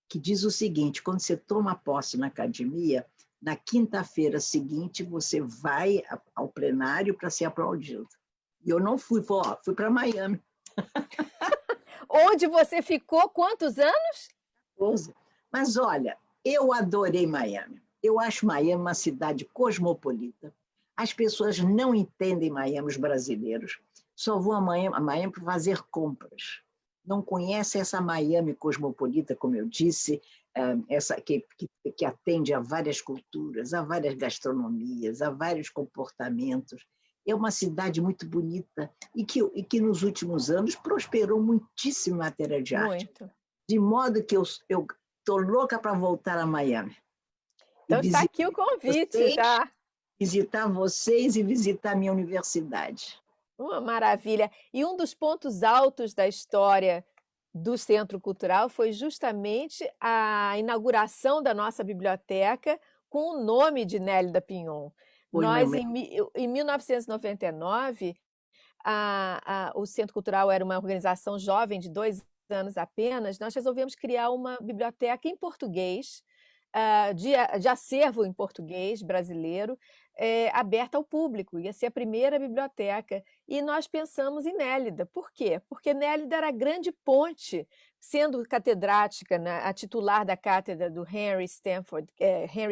que diz o seguinte, quando você toma posse na academia, na quinta-feira seguinte você vai ao plenário para ser aplaudido. E eu não fui, fui para Miami. Onde você ficou quantos anos? Mas olha, eu adorei Miami. Eu acho Miami uma cidade cosmopolita. As pessoas não entendem Miami, os brasileiros. Só vão a Miami para fazer compras. Não conhecem essa Miami cosmopolita, como eu disse, essa que atende a várias culturas, a várias gastronomias, a vários comportamentos. É uma cidade muito bonita e que nos últimos anos prosperou muitíssimo em matéria de arte. Muito. De modo que eu estou louca para voltar a Miami. Então está aqui o convite, já. Visitar vocês e visitar a minha universidade. Uma maravilha. E um dos pontos altos da história do Centro Cultural foi justamente a inauguração da nossa biblioteca com o nome de Nélida Pinhon. Nós, em 1999, o Centro Cultural era uma organização jovem de 2 anos apenas, nós resolvemos criar uma biblioteca em português, de acervo em português brasileiro, aberta ao público, ia ser a primeira biblioteca. E nós pensamos em Nélida. Por quê? Porque Nélida era a grande ponte, sendo catedrática, né, a titular da cátedra do Henry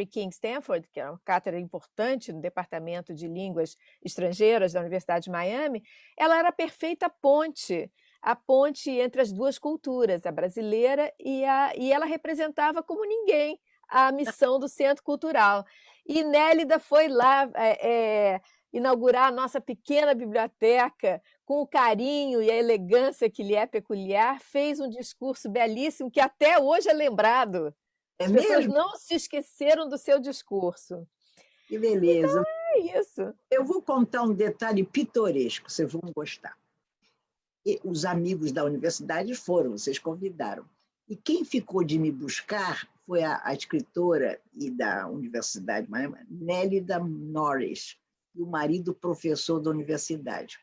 King Stanford, que é uma cátedra importante no Departamento de Línguas Estrangeiras da Universidade de Miami, ela era a perfeita ponte, a ponte entre as duas culturas, a brasileira e ela representava como ninguém a missão do Centro Cultural. E Nélida foi lá inaugurar a nossa pequena biblioteca com o carinho e a elegância que lhe é peculiar, fez um discurso belíssimo que até hoje é lembrado. É As pessoas mesmo? não se esqueceram do seu discurso. Que beleza. É isso. Eu vou contar um detalhe pitoresco, vocês vão gostar. E os amigos da universidade foram, vocês convidaram. E quem ficou de me buscar foi a escritora e da universidade, Nélida Norris, e o marido professor da universidade.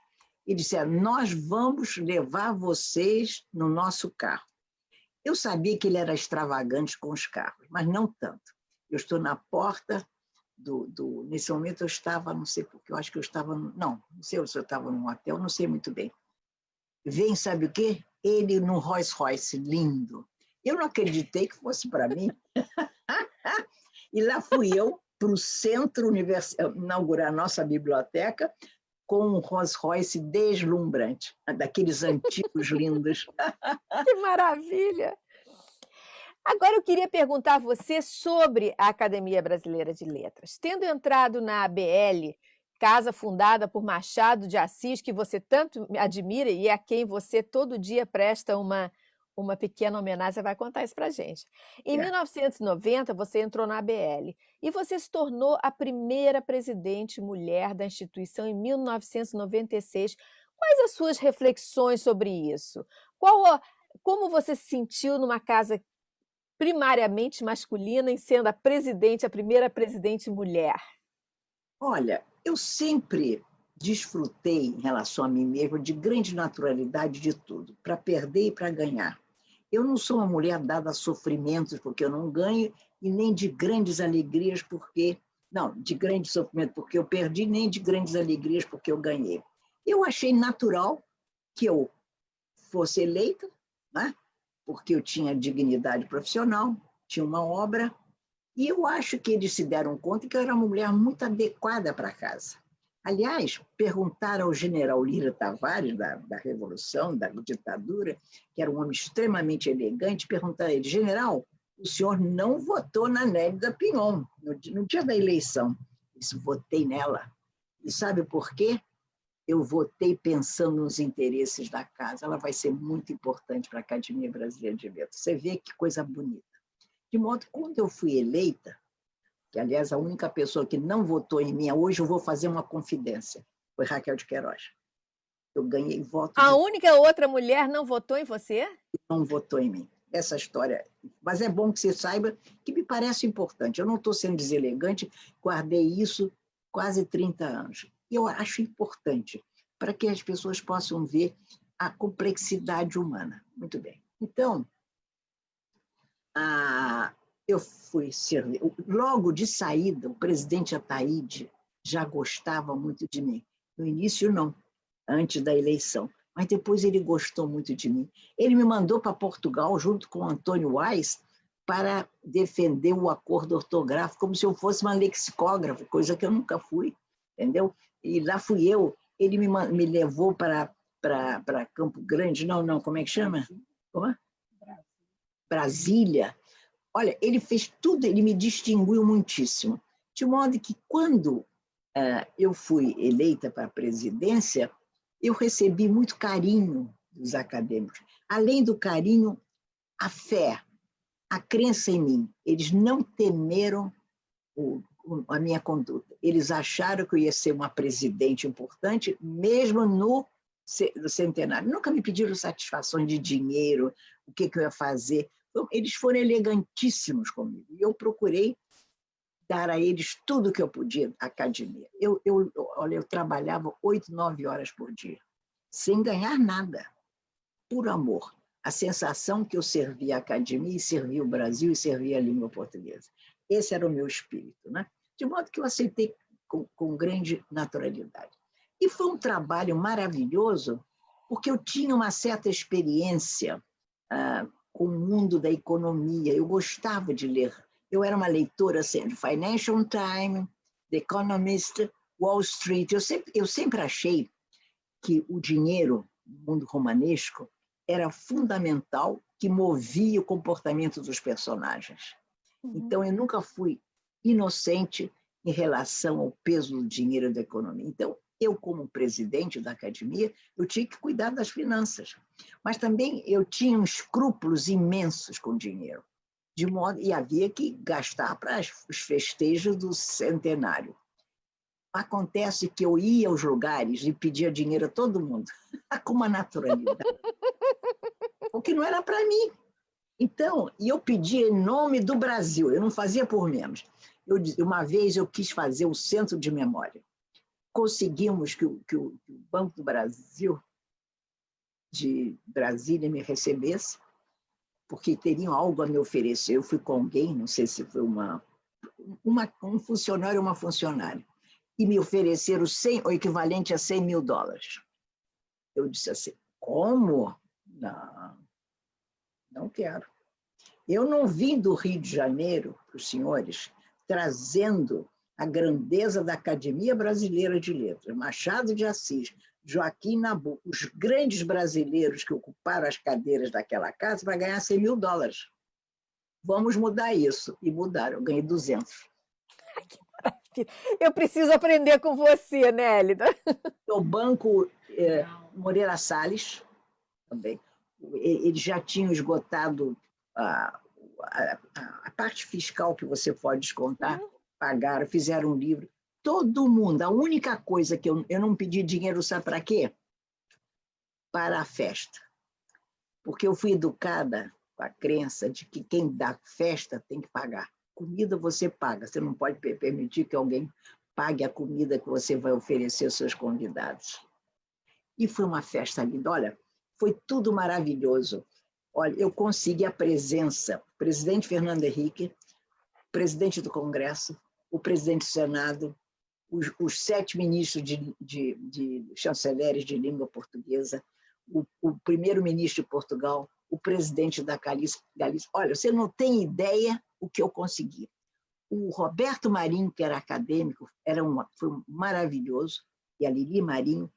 E disseram, nós vamos levar vocês no nosso carro. Eu sabia que ele era extravagante com os carros, mas não tanto. Eu estou na porta nesse momento eu estava, não sei porque, eu acho que eu estava, não sei se eu estava num hotel, não sei muito bem. Vem, sabe o quê? Ele num Rolls Royce lindo. Eu não acreditei que fosse para mim. E lá fui eu para o centro inaugurar a nossa biblioteca com um Rolls Royce deslumbrante, daqueles antigos lindos. Que maravilha! Agora eu queria perguntar a você sobre a Academia Brasileira de Letras. Tendo entrado na ABL, casa fundada por Machado de Assis, que você tanto admira e a quem você todo dia presta uma pequena homenagem, você vai contar isso para a gente. Em 1990, você entrou na ABL e você se tornou a primeira presidente mulher da instituição em 1996. Quais as suas reflexões sobre isso? Como você se sentiu numa casa primariamente masculina em sendo a primeira presidente mulher? Olha, eu sempre desfrutei, em relação a mim mesma, de grande naturalidade de tudo, para perder e para ganhar. Eu não sou uma mulher dada a sofrimentos porque eu não ganho, e nem de grandes alegrias porque... Não, de grande sofrimento porque eu perdi, nem de grandes alegrias porque eu ganhei. Eu achei natural que eu fosse eleita, né? Porque eu tinha dignidade profissional, tinha uma obra, e eu acho que eles se deram conta que eu era uma mulher muito adequada para casa. Aliás, perguntaram ao general Lira Tavares, da Revolução, da ditadura, que era um homem extremamente elegante, perguntaram a ele, general, o senhor não votou na Nélida Pinhon, no dia da eleição. Eu disse, votei nela. E sabe por quê? Eu votei pensando nos interesses da casa. Ela vai ser muito importante para a Academia Brasileira de Letras. Você vê que coisa bonita. De modo que, quando eu fui eleita, que, aliás, a única pessoa que não votou em mim, hoje eu vou fazer uma confidência, foi Raquel de Queiroz. Eu ganhei voto. A única outra mulher não votou em você? Não votou em mim. Essa história. Mas é bom que você saiba que me parece importante. Eu não estou sendo deselegante, guardei isso quase 30 anos. E eu acho importante para que as pessoas possam ver a complexidade humana. Muito bem. Então, eu fui servir. Logo de saída, o presidente Ataíde já gostava muito de mim. No início, não, antes da eleição. Mas depois ele gostou muito de mim. Ele me mandou para Portugal, junto com o Antônio Wais, para defender o acordo ortográfico, como se eu fosse uma lexicógrafa, coisa que eu nunca fui, entendeu? E lá fui eu, ele me levou para Campo Grande, não, como é que chama? Como é? Brasília. Olha, ele fez tudo, ele me distinguiu muitíssimo. De modo que, quando eu fui eleita para a presidência, eu recebi muito carinho dos acadêmicos. Além do carinho, a fé, a crença em mim. Eles não temeram a minha conduta. Eles acharam que eu ia ser uma presidente importante, mesmo no centenário. Nunca me pediram satisfação de dinheiro, o que eu ia fazer. Eles foram elegantíssimos comigo. E eu procurei dar a eles tudo que eu podia, a academia. Olha, eu trabalhava 8, 9 horas por dia, sem ganhar nada, por amor. A sensação que eu servia a academia, e servia o Brasil, e servia a língua portuguesa. Esse era o meu espírito, né? De modo que eu aceitei com grande naturalidade. E foi um trabalho maravilhoso, porque eu tinha uma certa experiência com o mundo da economia. Eu gostava de ler. Eu era uma leitora assim, de Financial Times, The Economist, Wall Street. Eu sempre achei que o dinheiro no mundo romanesco era fundamental, que movia o comportamento dos personagens. Então, eu nunca fui inocente em relação ao peso do dinheiro da economia. Então, eu, como presidente da academia, eu tinha que cuidar das finanças. Mas também eu tinha escrúpulos imensos com dinheiro. E havia que gastar para os festejos do centenário. Acontece que eu ia aos lugares e pedia dinheiro a todo mundo, com uma naturalidade, porque não era para mim. Então, eu pedia em nome do Brasil, eu não fazia por menos. Uma vez eu quis fazer um centro de memória. Conseguimos que o Banco do Brasil, de Brasília, me recebesse, porque teriam algo a me oferecer. Eu fui com alguém, não sei se foi um funcionário ou uma funcionária, e me ofereceram o equivalente a $100 mil. Eu disse assim, como? Não quero. Eu não vim do Rio de Janeiro para os senhores trazendo a grandeza da Academia Brasileira de Letras, Machado de Assis, Joaquim Nabuco, os grandes brasileiros que ocuparam as cadeiras daquela casa para ganhar $100 mil. Vamos mudar isso. E mudaram, eu ganhei 200. Eu preciso aprender com você, Nélida. O Banco Moreira Salles, também, eles já tinham esgotado a parte fiscal que você pode descontar, pagaram, fizeram um livro. Todo mundo, a única coisa que eu não pedi dinheiro, sabe para quê? Para a festa. Porque eu fui educada com a crença de que quem dá festa tem que pagar. Comida você paga, você não pode permitir que alguém pague a comida que você vai oferecer aos seus convidados. E foi uma festa linda. Olha, foi tudo maravilhoso. Olha, eu consegui a presença do presidente Fernando Henrique, presidente do Congresso, o presidente do Senado, os 7 ministros de chanceleres de língua portuguesa, o primeiro-ministro de Portugal, o presidente da Galícia. Olha, você não tem ideia o que eu consegui. O Roberto Marinho, que era acadêmico, foi maravilhoso, e a Lili Marinho,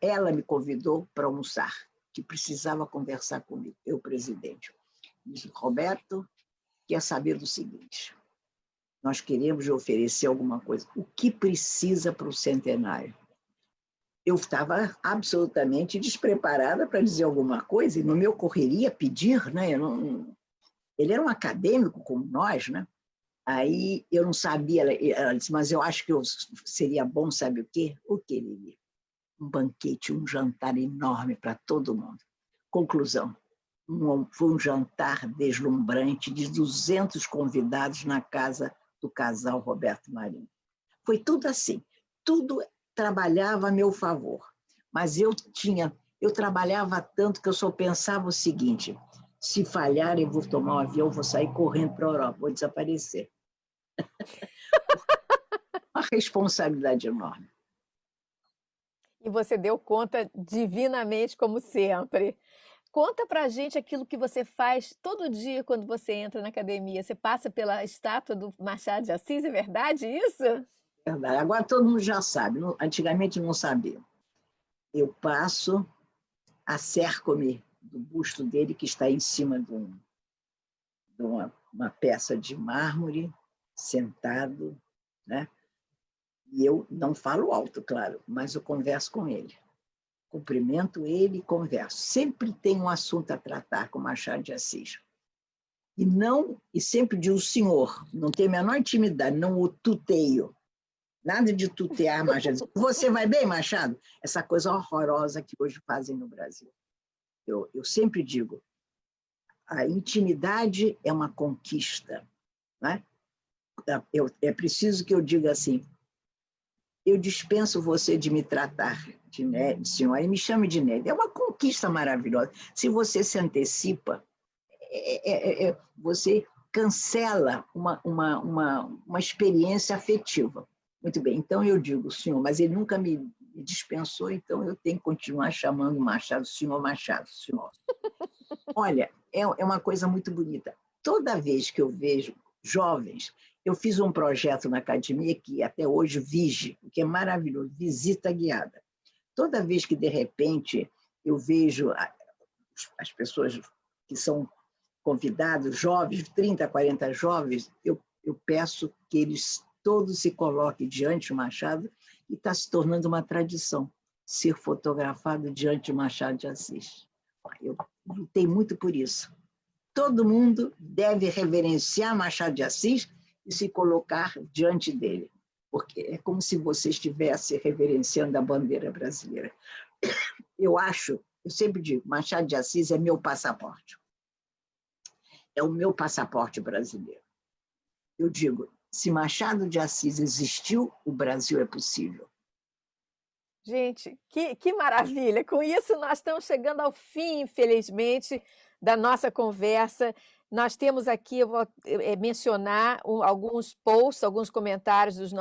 ela me convidou para almoçar, que precisava conversar comigo, eu, presidente. Disse, Roberto, quer saber do seguinte, nós queremos oferecer alguma coisa. O que precisa para o centenário? Eu estava absolutamente despreparada para dizer alguma coisa, e não me ocorreria pedir, né? Ele era um acadêmico como nós, né? Aí eu não sabia, ela disse, mas eu acho que seria bom, sabe o quê? O que, Lili? Um banquete, um jantar enorme para todo mundo. Conclusão, foi um jantar deslumbrante de 200 convidados na casa do casal Roberto Marinho. Foi tudo assim, tudo trabalhava a meu favor, mas eu trabalhava tanto que eu só pensava o seguinte, se falhar eu vou tomar um avião, vou sair correndo para a Europa, vou desaparecer. Uma responsabilidade enorme. E você deu conta divinamente, como sempre. Conta pra gente aquilo que você faz todo dia quando você entra na academia. Você passa pela estátua do Machado de Assis, é verdade isso? Verdade. Agora todo mundo já sabe, antigamente não sabia. Eu passo, acerco-me do busto dele, que está em cima de uma peça de mármore, sentado, né? E eu não falo alto, claro, mas eu converso com ele. Cumprimento ele e converso. Sempre tem um assunto a tratar com Machado de Assis. E sempre digo senhor, não tenho a menor intimidade, não o tuteio. Nada de tutear Machado. Você vai bem, Machado? Essa coisa horrorosa que hoje fazem no Brasil. Eu sempre digo, a intimidade é uma conquista. Né? É preciso que eu diga assim, eu dispenso você de me tratar de senhora e me chame de Nélia. É uma conquista maravilhosa. Se você se antecipa, você cancela uma experiência afetiva. Muito bem, então eu digo, senhor, mas ele nunca me dispensou, então eu tenho que continuar chamando Machado, senhor. Olha, é uma coisa muito bonita. Toda vez que eu vejo jovens, eu fiz um projeto na academia que até hoje vige, que é maravilhoso, visita guiada. Toda vez que, de repente, eu vejo as pessoas que são convidados, jovens, 30, 40 jovens, eu peço que eles todos se coloquem diante do Machado e está se tornando uma tradição ser fotografado diante de Machado de Assis. Eu lutei muito por isso. Todo mundo deve reverenciar Machado de Assis e se colocar diante dele, porque é como se você estivesse reverenciando a bandeira brasileira. Eu sempre digo, Machado de Assis é meu passaporte. É o meu passaporte brasileiro. Eu digo, se Machado de Assis existiu, o Brasil é possível. Gente, que maravilha! Com isso, nós estamos chegando ao fim, infelizmente, da nossa conversa. Nós temos aqui, eu vou mencionar alguns posts, alguns comentários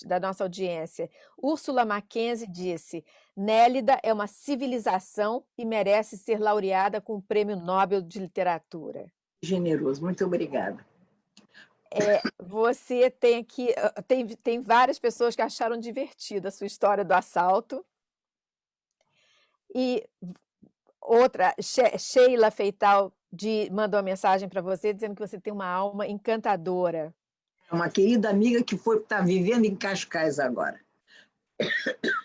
da nossa audiência. Úrsula Mackenzie disse: Nélida é uma civilização e merece ser laureada com o Prêmio Nobel de Literatura. Generoso, muito obrigada. Você tem aqui, tem várias pessoas que acharam divertida a sua história do assalto. E outra, Sheila Feital mandou uma mensagem para você dizendo que você tem uma alma encantadora. É uma querida amiga que está vivendo em Cascais agora.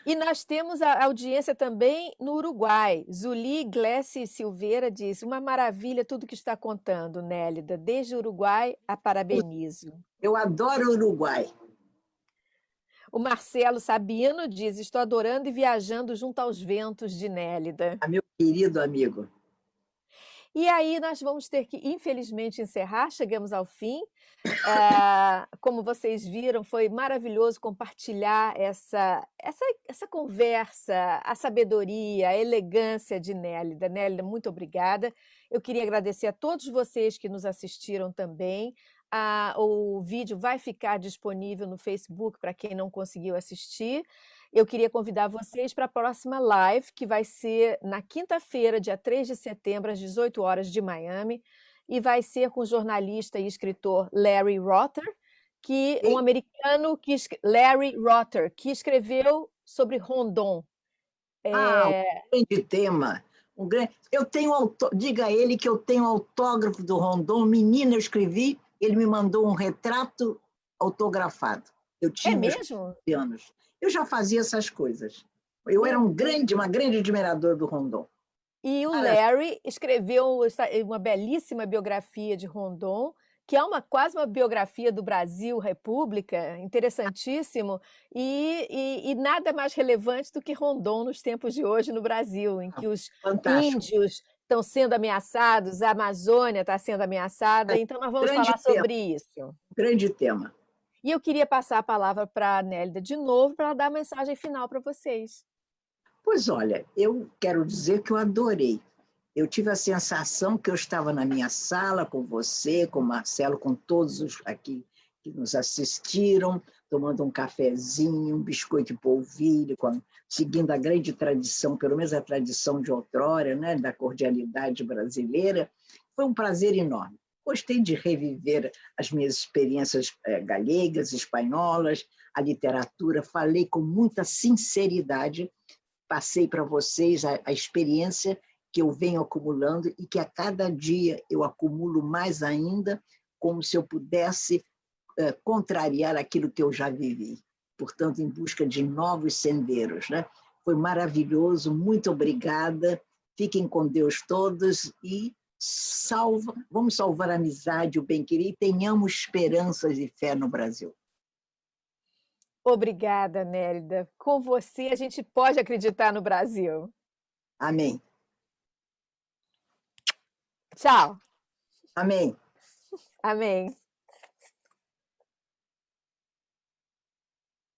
E nós temos a audiência também no Uruguai. Zuli Glessi Silveira diz: uma maravilha tudo que está contando, Nélida. Desde o Uruguai, a parabenizo. Eu adoro o Uruguai. O Marcelo Sabino diz: estou adorando e viajando junto aos ventos de Nélida. Meu querido amigo. E aí nós vamos ter que, infelizmente, encerrar, chegamos ao fim. Como vocês viram, foi maravilhoso compartilhar essa conversa, a sabedoria, a elegância de Nélida. Nélida, muito obrigada. Eu queria agradecer a todos vocês que nos assistiram também. O vídeo vai ficar disponível no Facebook para quem não conseguiu assistir. Eu queria convidar vocês para a próxima live, que vai ser na quinta-feira, dia 3 de setembro, às 18 horas de Miami, e vai ser com o jornalista e escritor Larry Rotter, um americano, Larry Rotter, que escreveu sobre Rondon. Um grande tema. Diga a ele que eu tenho autógrafo do Rondon. Menina, eu escrevi, ele me mandou um retrato autografado. Eu tinha mesmo? 15 anos. Eu já fazia essas coisas. Eu era uma grande admiradora do Rondon. E o Larry escreveu uma belíssima biografia de Rondon, que é quase uma biografia do Brasil, República, interessantíssimo, e nada mais relevante do que Rondon nos tempos de hoje no Brasil, em que os índios estão sendo ameaçados, a Amazônia está sendo ameaçada, então nós vamos falar sobre isso. Grande tema. E eu queria passar a palavra para a Nélida de novo, para dar a mensagem final para vocês. Pois olha, eu quero dizer que eu adorei. Eu tive a sensação que eu estava na minha sala com você, com o Marcelo, com todos os aqui que nos assistiram, tomando um cafezinho, um biscoito de polvilho, seguindo a grande tradição, pelo menos a tradição de outrora, né, da cordialidade brasileira. Foi um prazer enorme. Gostei de reviver as minhas experiências galegas, espanholas, a literatura, falei com muita sinceridade, passei para vocês a experiência que eu venho acumulando e que a cada dia eu acumulo mais ainda, como se eu pudesse contrariar aquilo que eu já vivi. Portanto, em busca de novos senderos, né? Foi maravilhoso, muito obrigada, fiquem com Deus todos e vamos salvar a amizade, o bem-querer e tenhamos esperanças e fé no Brasil. Obrigada, Nélida. Com você, a gente pode acreditar no Brasil. Amém. Tchau. Amém. Amém.